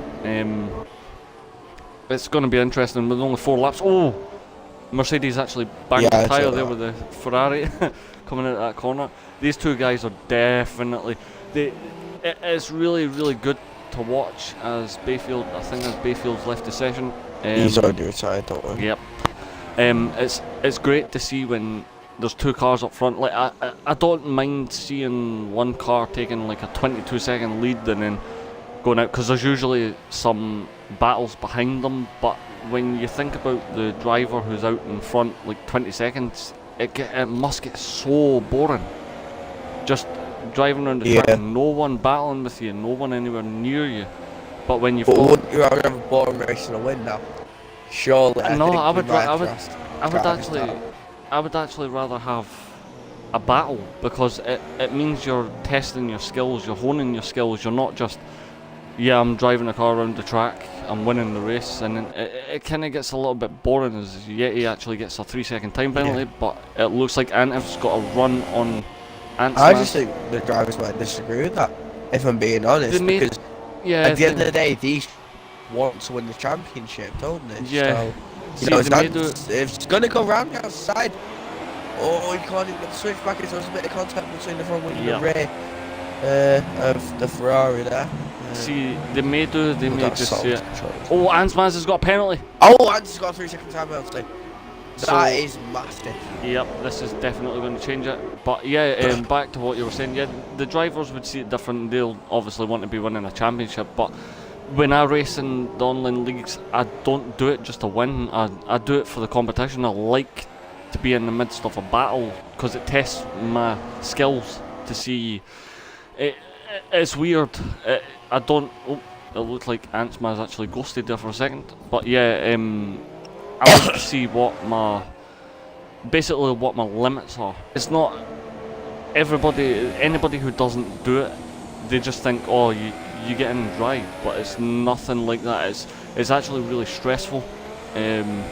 It's going to be interesting with only 4 laps. Oh, Mercedes actually banged the tyre there with the Ferrari coming out of that corner. These two guys are definitely. It's really, really good to watch as Bayfield. I think as Bayfield's left the session. He's already retired, don't worry. Yep. It's great to see when there's 2 cars up front. Like I don't mind seeing one car taking like a 22-second lead and then going out, because there's usually some battles behind them. But when you think about the driver who's out in front like 20 seconds, it must get so boring. Just driving around the track and no one battling with you, no one anywhere near you. But when you've But got... wouldn't you rather have a boring race and a win now? Surely. No, I think would actually rather have a battle, because it means you're testing your skills, you're honing your skills. You're not just, yeah, I'm driving a car around the track, I'm winning the race, and then it kind of gets a little bit boring as Yeti actually gets a 3-second time penalty. Yeah. But it looks like Antiv's got a run on Ant's. I just think the drivers might disagree with that, if I'm being honest, because at the end of the day, these want to win the championship, don't they? Yeah. So, if it's going to go round the outside, you can't even get the switch back. There's a bit of contact between the front wing and the rear of the Ferrari there. See, they may just see it. Oh, Ansmaz has got a penalty. Oh, Ans has got a 3-second time penalty. That is massive. Yep, this is definitely going to change it. But yeah, back to what you were saying. Yeah, the drivers would see it different. They'll obviously want to be winning a championship, but when I race in the online leagues, I don't do it just to win. I do it for the competition. I like to be in the midst of a battle because it tests my skills to see. It's weird. I don't. Oh, it looked like Antsma's actually ghosted there for a second. But yeah, I like to see what my limits are. It's not anybody who doesn't do it. They just think, oh, you get in and drive, but it's nothing like that. It's actually really stressful, and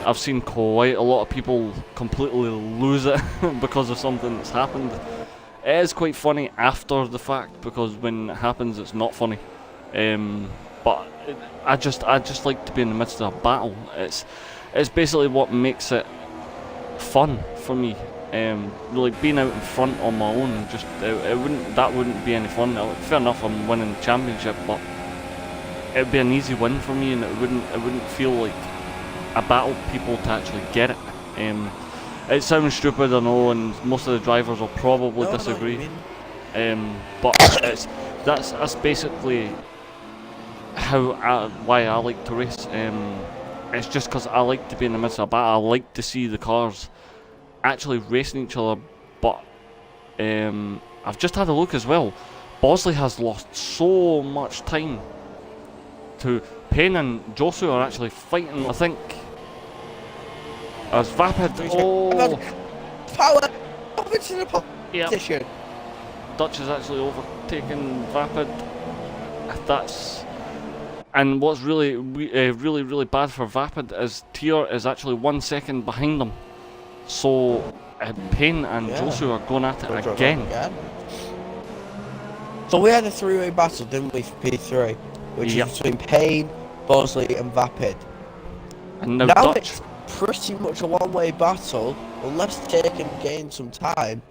I've seen quite a lot of people completely lose it because of something that's happened. It is quite funny after the fact, because when it happens, it's not funny. But I just like to be in the midst of a battle. It's basically what makes it fun for me. Like being out in front on my own, just that wouldn't be any fun. Fair enough, I'm winning the championship, but it'd be an easy win for me, and it wouldn't feel like a battle people to actually get it. It sounds stupid, I know, and most of the drivers will probably disagree. But that's basically why I like to race. It's just because I like to be in the midst of a battle. I like to see the cars actually racing each other. But I've just had a look as well. Bosley has lost so much time to Payne and Josu are actually fighting, I think. As Vapid, power over to the position. Yep. Dutch has actually overtaken Vapid. And what's really bad for Vapid is Tier is actually 1 second behind them. So Payne and Josu are going at it again. So we had a 3-way battle, didn't we, for P3, which is between Payne, Bosley, and Vapid. And now Dutch. It's pretty much a one-way battle, unless they can gain some time.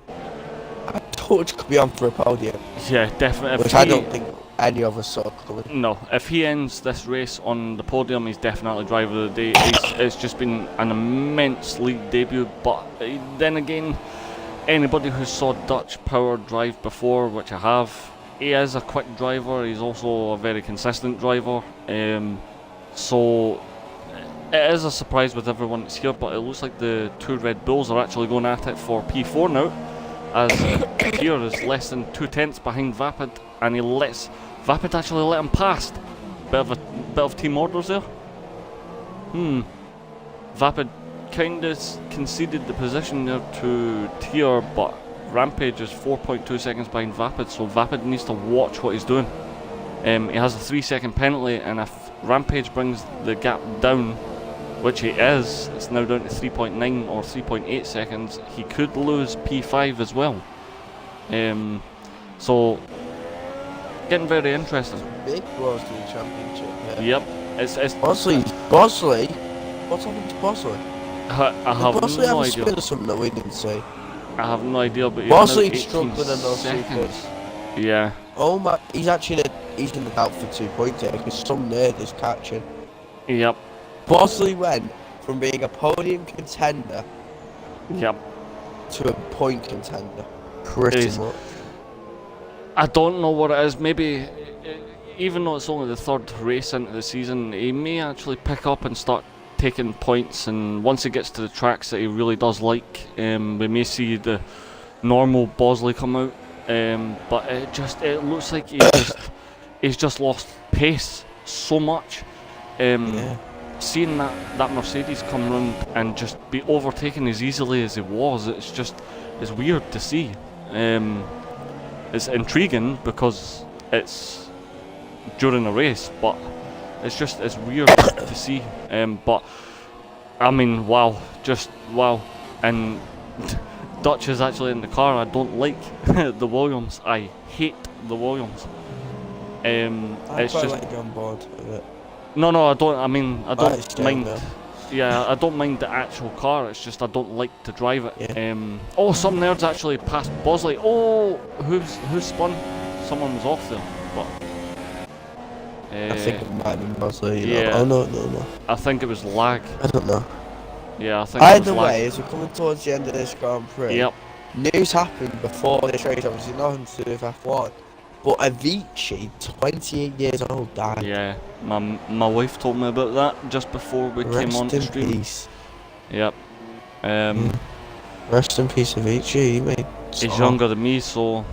Dutch could be on for a podium. Yeah, definitely. Which I don't think any of us saw coming. No, if he ends this race on the podium, he's definitely driver of the day. It's just been an immense league debut, but then again, anybody who saw Dutch power drive before, which I have, he is a quick driver. He's also a very consistent driver. So it is a surprise with everyone that's here, but it looks like the two Red Bulls are actually going at it for P4 now, as Tier is less than 2/10 behind Vapid, and he lets Vapid actually let him past. Bit of team orders there. Vapid kind of conceded the position there to Tier, but Rampage is 4.2 seconds behind Vapid, so Vapid needs to watch what he's doing. He has a 3-second penalty, and if Rampage brings the gap down, which he is, it's now down to 3.9 or 3.8 seconds, he could lose P5 as well. So, getting very interesting. Big blows to the championship. Yep. It's Bosley. What's happened to Bosley? I have Bosley no have a idea. spin or something that we didn't see? I have no idea, but Bosley's struggling in those seconds. Yeah. Oh my! He's in the doubt for 2 points here because some nerd is catching. Yep. Bosley went from being a podium contender. Yep. To a point contender. Pretty much. I don't know what it is. Maybe, even though it's only the third race into the season, he may actually pick up and start taking points. And once he gets to the tracks that he really does like, we may see the normal Bosley come out. But it looks like he's just lost pace so much. Seeing that Mercedes come round and just be overtaken as easily as he was, it's weird to see. It's intriguing because it's during a race, but it's weird to see. But I mean, wow, just wow. And Dutch is actually in the car. I don't like the Williams. I hate the Williams. It's quite just like you on board with it. no, I don't. I mean, I don't mind. Though. Yeah, I don't mind the actual car. It's just I don't like to drive it. Yeah. Oh, some nerds actually passed Bosley. Oh, who's spun? Someone was off there, but. I think it might have been Bosley. Yeah. Oh no. I think it was lag. I don't know. Yeah, I think. Either it was way, lag. as we're coming towards the end of this Grand Prix, Yep. news happened before this race. Obviously, nothing to do with F1. But Avicii, 28 years old, died. Yeah, my wife told me about that just before we came on the stream. Peace. Yep. Rest in peace, Avicii. Mate. He's younger than me, so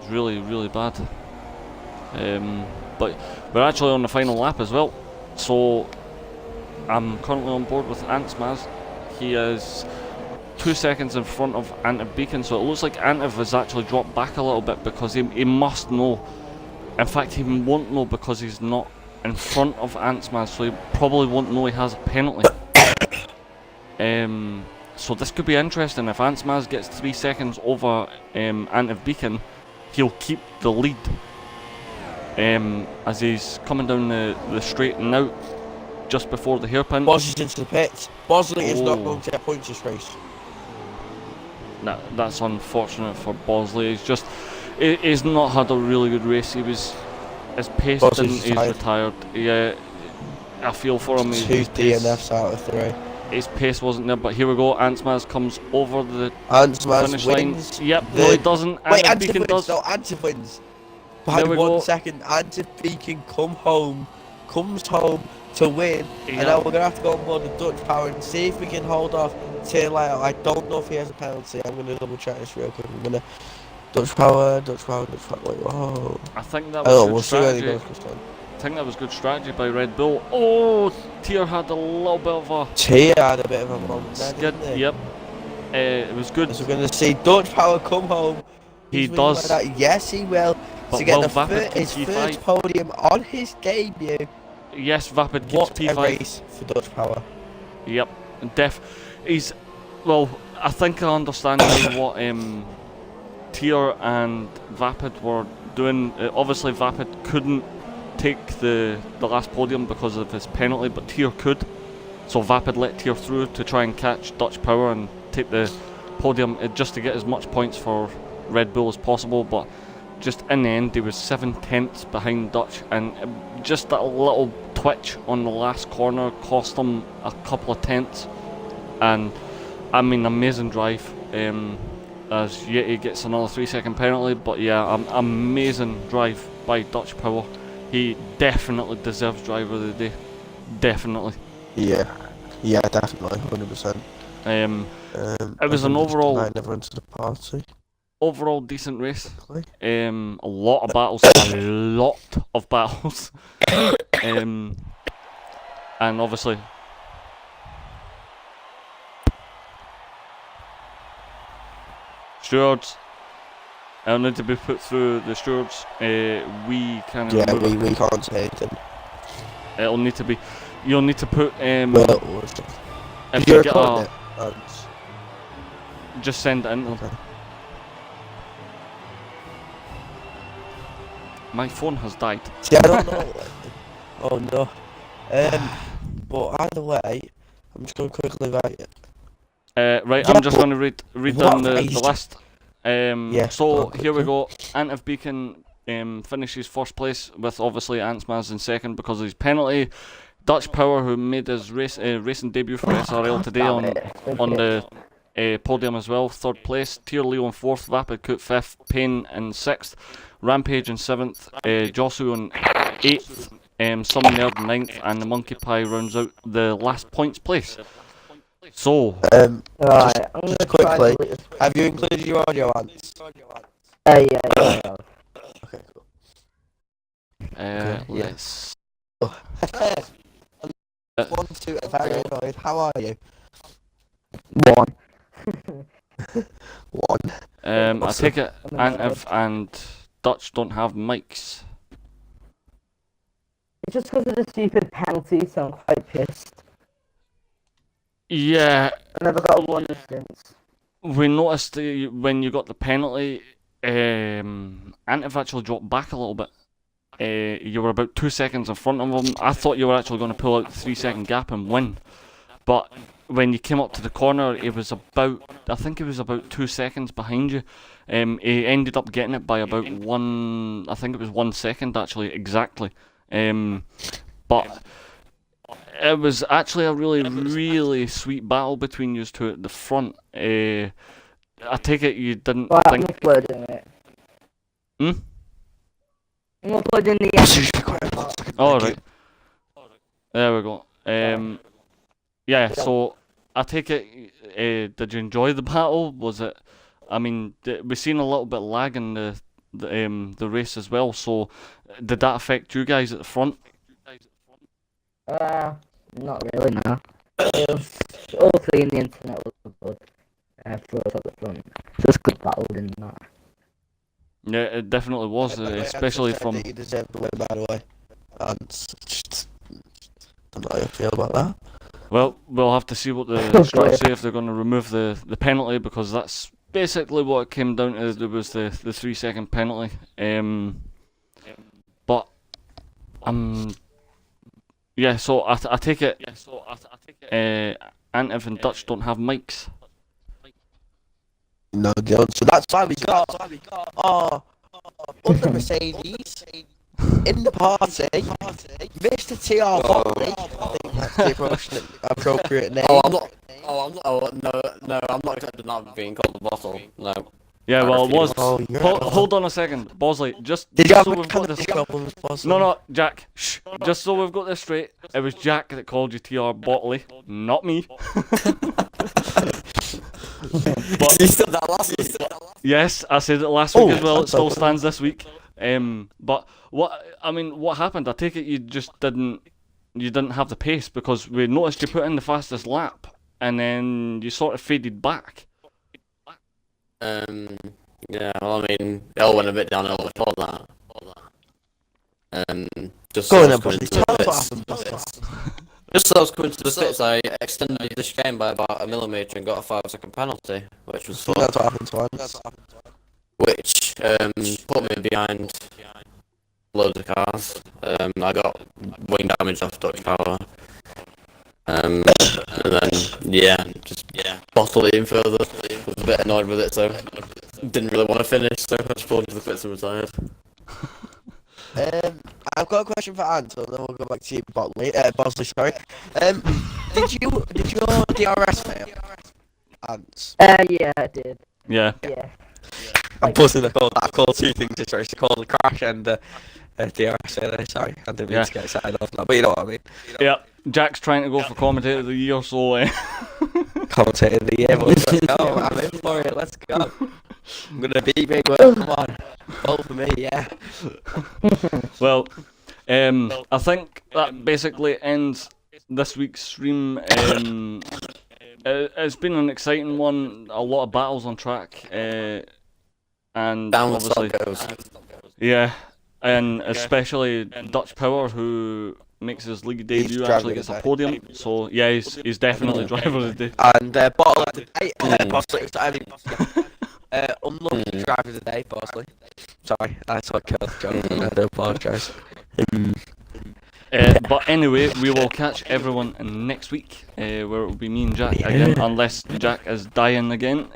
it's really, really bad. But we're actually on the final lap as well. So I'm currently on board with Antsmaz. He is 2 seconds in front of Antiv Beacon, so it looks like Antiv has actually dropped back a little bit because he must know. In fact, he won't know because he's not in front of Antsmaz, so he probably won't know he has a penalty. So this could be interesting. If Antsmaz gets 3 seconds over Antiv Beacon, he'll keep the lead as he's coming down the straight now, just before the hairpin. Bosley's into the pits. Bosley is not going to get points this race. That's unfortunate for Bosley. He's not had a really good race. His pace Bosley's he's retired. Yeah, I feel for him. 2 DNFs out of 3. His pace wasn't there, but here we go. Antsmaz comes over the wins. finish line. Yep, no he doesn't. Wait, Antiv Antiv Beacon wins. does. No, Antiv wins. There By we 1 go. second, Antiv Beacon comes home to win, Yeah. and now we're gonna have to go on board the Dutch Power and see if we can hold off Taylor. I don't know if he has a penalty. I'm gonna double check this real quick. I'm gonna Dutch Power. Wait, whoa. I think that was good we'll see where he strategy. goes this time. I think that was good strategy by Red Bull. Oh, Tier had a little bit of a Tia had a bit of a moment there, skid. didn't he? Yep, it was good. So we're gonna see Dutch Power come home. He He's winning does. like that. Yes, he will. But To get will the Vapid keep his P5? first podium on his debut. Yes, Vapid keeps What P5. a race for Dutch Power. Yep, he's well. I think I understand now what Tier and Vapid were doing. Obviously, Vapid couldn't take the last podium because of his penalty, but Tier could. So Vapid let Tier through to try and catch Dutch Power and take the podium, just to get as much points for Red Bull as possible. But just in the end, he was 7/10 behind Dutch, and just that little twitch on the last corner cost him a couple of tenths. And I mean, amazing drive. As Yeti gets another 3-second penalty, but yeah, amazing drive by Dutch Power. He definitely deserves driver of the day. Definitely. Yeah, definitely, 100%. It was an overall Never to the party. Overall decent race. Really? A lot of battles. And obviously stewards, I'll need to be put through the stewards. We can. Yeah, we can't say anything. It'll need to be. You'll need to put. Well, if you're you get recording a, it. just send it in. Okay. My phone has died. See, I don't know. Oh no. But either way, I'm just going to quickly write it. Right, Yeah, I'm just but going to read what down the race? list. Yeah, So go on, here we quickly. go. Antiv Beacon finishes first place with obviously Antsmaz in second because of his penalty. Dutch Power, who made his racing debut for SRL today on the podium as well, third place. Tier Leo in fourth, Vapid Coot fifth, Payne in sixth, Rampage in seventh, Josu in eighth, Some Nerd in ninth, and the Monkey Pie rounds out the last points place. So, Right, I'm gonna just try quickly, to- have you included your audio, Ants? yeah. Okay, cool. Okay, yeah. Let's. 1, 2, very annoyed. How are you? One. 1. I Awesome. take it Antiv and Dutch don't have mics. It's just because of the stupid penalty, so I'm quite pissed. Yeah, I never got a 1 instance. we noticed when you got the penalty, Antiv actually dropped back a little bit. You were about 2 seconds in front of him. I thought you were actually going to pull out the 3-second gap and win. But when you came up to the corner, it was I think it was about 2 seconds behind you. He ended up getting it by about I think it was 1 second actually, exactly. But it was actually a really, really sweet battle between you two at the front. I take it you didn't Well, I'm think... uploading it. Hmm? I'm uploading the Oh, right. There we go. Yeah, so I take it, did you enjoy the battle? Was it, I mean, we've seen a little bit of lag in the race as well, so did that affect you guys at the front? Not really, no. All 3 in the internet was good. For us at the front. Just good battle in that. Yeah, it definitely was, especially from... You deserve the win, by the way. And just, I don't know how you feel about that. Well, we'll have to see what the scores say if they're going to remove the penalty, because that's basically what it came down to. There was the 3-second penalty. But yeah. So I take it. Antiv and Dutch don't have mics. No, they don't. So that's why we got on the Mercedes in the party, Mr. TR Botley. I think that's the appropriate name. No, I'm not accepting that being called a bottle. No. Yeah, well, it was. Oh, Hold on a second, Bosley. Just Did you have so we've got mechanical this. problems, Bosley? No, Jack. Shh. Just so we've got this straight, it was Jack that called you TR Botley, not me. But you said that last week. Yes, I said it last week as well. It that's still okay. stands this week. But what happened? I take it you just didn't have the pace, because we noticed you put in the fastest lap and then you sort of faded back. Yeah, well, I mean, it all went a bit downhill before that. Just Go on as I then, was coming Bosley. to Tell the us what pits, happened, Bosley. just as I was coming to the pits, I extended the chicane by about 1 millimetre and got a 5-second penalty, which was fun. That's what happened to us. Which put me behind loads of cars. I got wing damage off Dutch power. And then just bottled it in further. Was a bit annoyed with it, so didn't really want to finish, so I just pulled into the pits and retired. I've got a question for Anton, then we'll go back to you, Bosley. Sorry. Did your DRS fail? Ants. Yeah, I did. Yeah. Yeah. I'm buzzing. I called 2 things to try. I called the crash and DRS failure. Sorry, I didn't mean to get excited off that, but you know what I mean. Yeah. Jack's trying to go for commentator of the year, so. Commentator of the year, boys. Let's go. I'm in for it. Let's go. I'm gonna be big. Come on. Vote for me, yeah. Well, I think that basically ends this week's stream. It's been an exciting one. A lot of battles on track, and Down obviously, yeah, and especially Dutch Power, who makes his league debut, actually gets a podium. So yeah, he's definitely driver of the day. And bottle of the day, Bosley. Unlucky driver of the day, Bosley. Sorry, I thought I killed the joke. I do apologise. But anyway, we will catch everyone next week, where it will be me and Jack again, unless Jack is dying again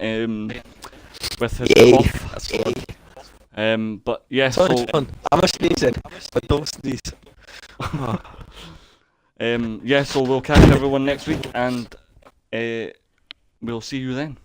with his cough. That's fun. But yeah, So so much fun. I'm sneezing, but don't sneeze. yeah, so we'll catch everyone next week, and we'll see you then.